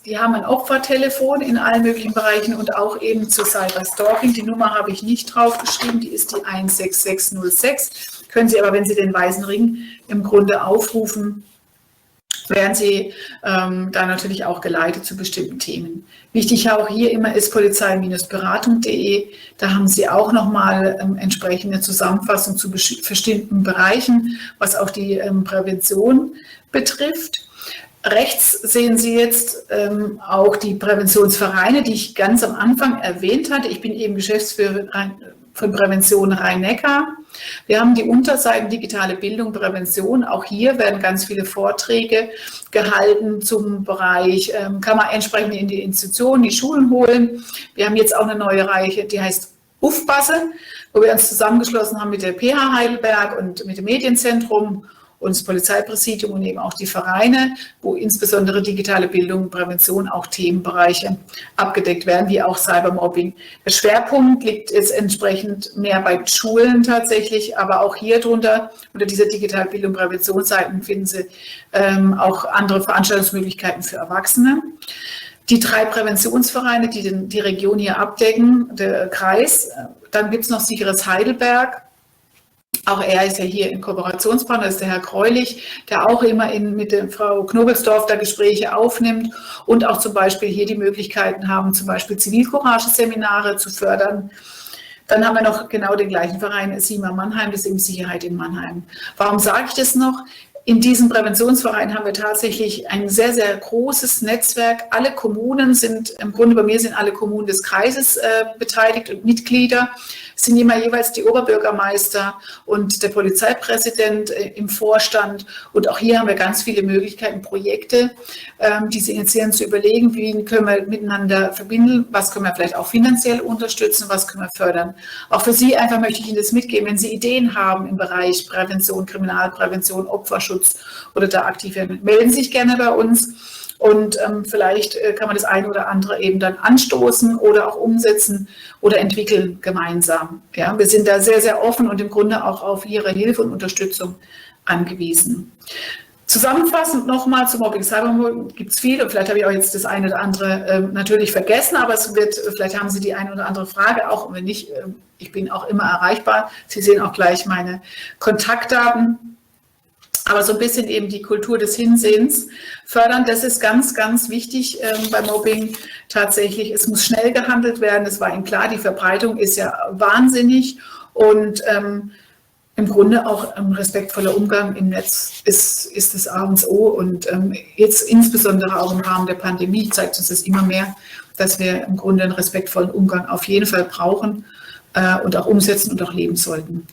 die haben ein Opfertelefon in allen möglichen Bereichen und auch eben zu Cyberstalking. Die Nummer habe ich nicht draufgeschrieben, die ist die 16606. Können Sie aber, wenn Sie den weißen Ring im Grunde aufrufen, werden Sie da natürlich auch geleitet zu bestimmten Themen. Wichtig auch hier immer ist polizei-beratung.de. Da haben Sie auch nochmal entsprechende Zusammenfassung zu bestimmten Bereichen, was auch die Prävention betrifft. Rechts sehen Sie jetzt auch die Präventionsvereine, die ich ganz am Anfang erwähnt hatte. Ich bin eben Geschäftsführerin von Prävention Rhein-Neckar. Wir haben die Unterseiten digitale Bildung, Prävention. Auch hier werden ganz viele Vorträge gehalten zum Bereich, kann man entsprechend in die Institutionen, die Schulen holen. Wir haben jetzt auch eine neue Reihe, die heißt Ufbasse, wo wir uns zusammengeschlossen haben mit der PH Heidelberg und mit dem Medienzentrum und das Polizeipräsidium und eben auch die Vereine, wo insbesondere digitale Bildung und Prävention auch Themenbereiche abgedeckt werden, wie auch Cybermobbing. Der Schwerpunkt liegt jetzt entsprechend mehr bei Schulen tatsächlich, aber auch hier drunter, unter dieser digitalen Bildung und Präventionsseiten finden Sie auch andere Veranstaltungsmöglichkeiten für Erwachsene. Die 3 Präventionsvereine, die die Region hier abdecken, der Kreis, dann gibt es noch Sicheres Heidelberg. Auch er ist ja hier in Kooperationspartner, das ist der Herr Greulich, der auch immer mit der Frau Knobelsdorf da Gespräche aufnimmt und auch zum Beispiel hier die Möglichkeiten haben, zum Beispiel Zivilcourage-Seminare zu fördern. Dann haben wir noch genau den gleichen Verein, SIMA Mannheim, das ist eben Sicherheit in Mannheim. Warum sage ich das noch? In diesem Präventionsverein haben wir tatsächlich ein sehr, sehr großes Netzwerk. Alle Kommunen sind, im Grunde bei mir sind alle Kommunen des Kreises beteiligt und Mitglieder. Es sind immer jeweils die Oberbürgermeister und der Polizeipräsident im Vorstand. Und auch hier haben wir ganz viele Möglichkeiten, Projekte, die Sie initiieren, zu überlegen, wie können wir miteinander verbinden, was können wir vielleicht auch finanziell unterstützen, was können wir fördern. Auch für Sie einfach möchte ich Ihnen das mitgeben, wenn Sie Ideen haben im Bereich Prävention, Kriminalprävention, Opferschutz oder da aktiv werden, melden Sie sich gerne bei uns. und vielleicht kann man das eine oder andere eben dann anstoßen oder auch umsetzen oder entwickeln gemeinsam. Ja, wir sind da sehr, sehr offen und im Grunde auch auf Ihre Hilfe und Unterstützung angewiesen. Zusammenfassend nochmal zu Mobbing, Cybermobbing gibt es viel und vielleicht habe ich auch jetzt das eine oder andere natürlich vergessen, aber vielleicht haben Sie die eine oder andere Frage auch und wenn nicht, ich bin auch immer erreichbar. Sie sehen auch gleich meine Kontaktdaten. Aber so ein bisschen eben die Kultur des Hinsehens fördern, das ist ganz, ganz wichtig bei Mobbing tatsächlich. Es muss schnell gehandelt werden, das war Ihnen klar, die Verbreitung ist ja wahnsinnig und im Grunde auch respektvoller Umgang im Netz ist das A und O und jetzt insbesondere auch im Rahmen der Pandemie zeigt uns das immer mehr, dass wir im Grunde einen respektvollen Umgang auf jeden Fall brauchen und auch umsetzen und auch leben sollten.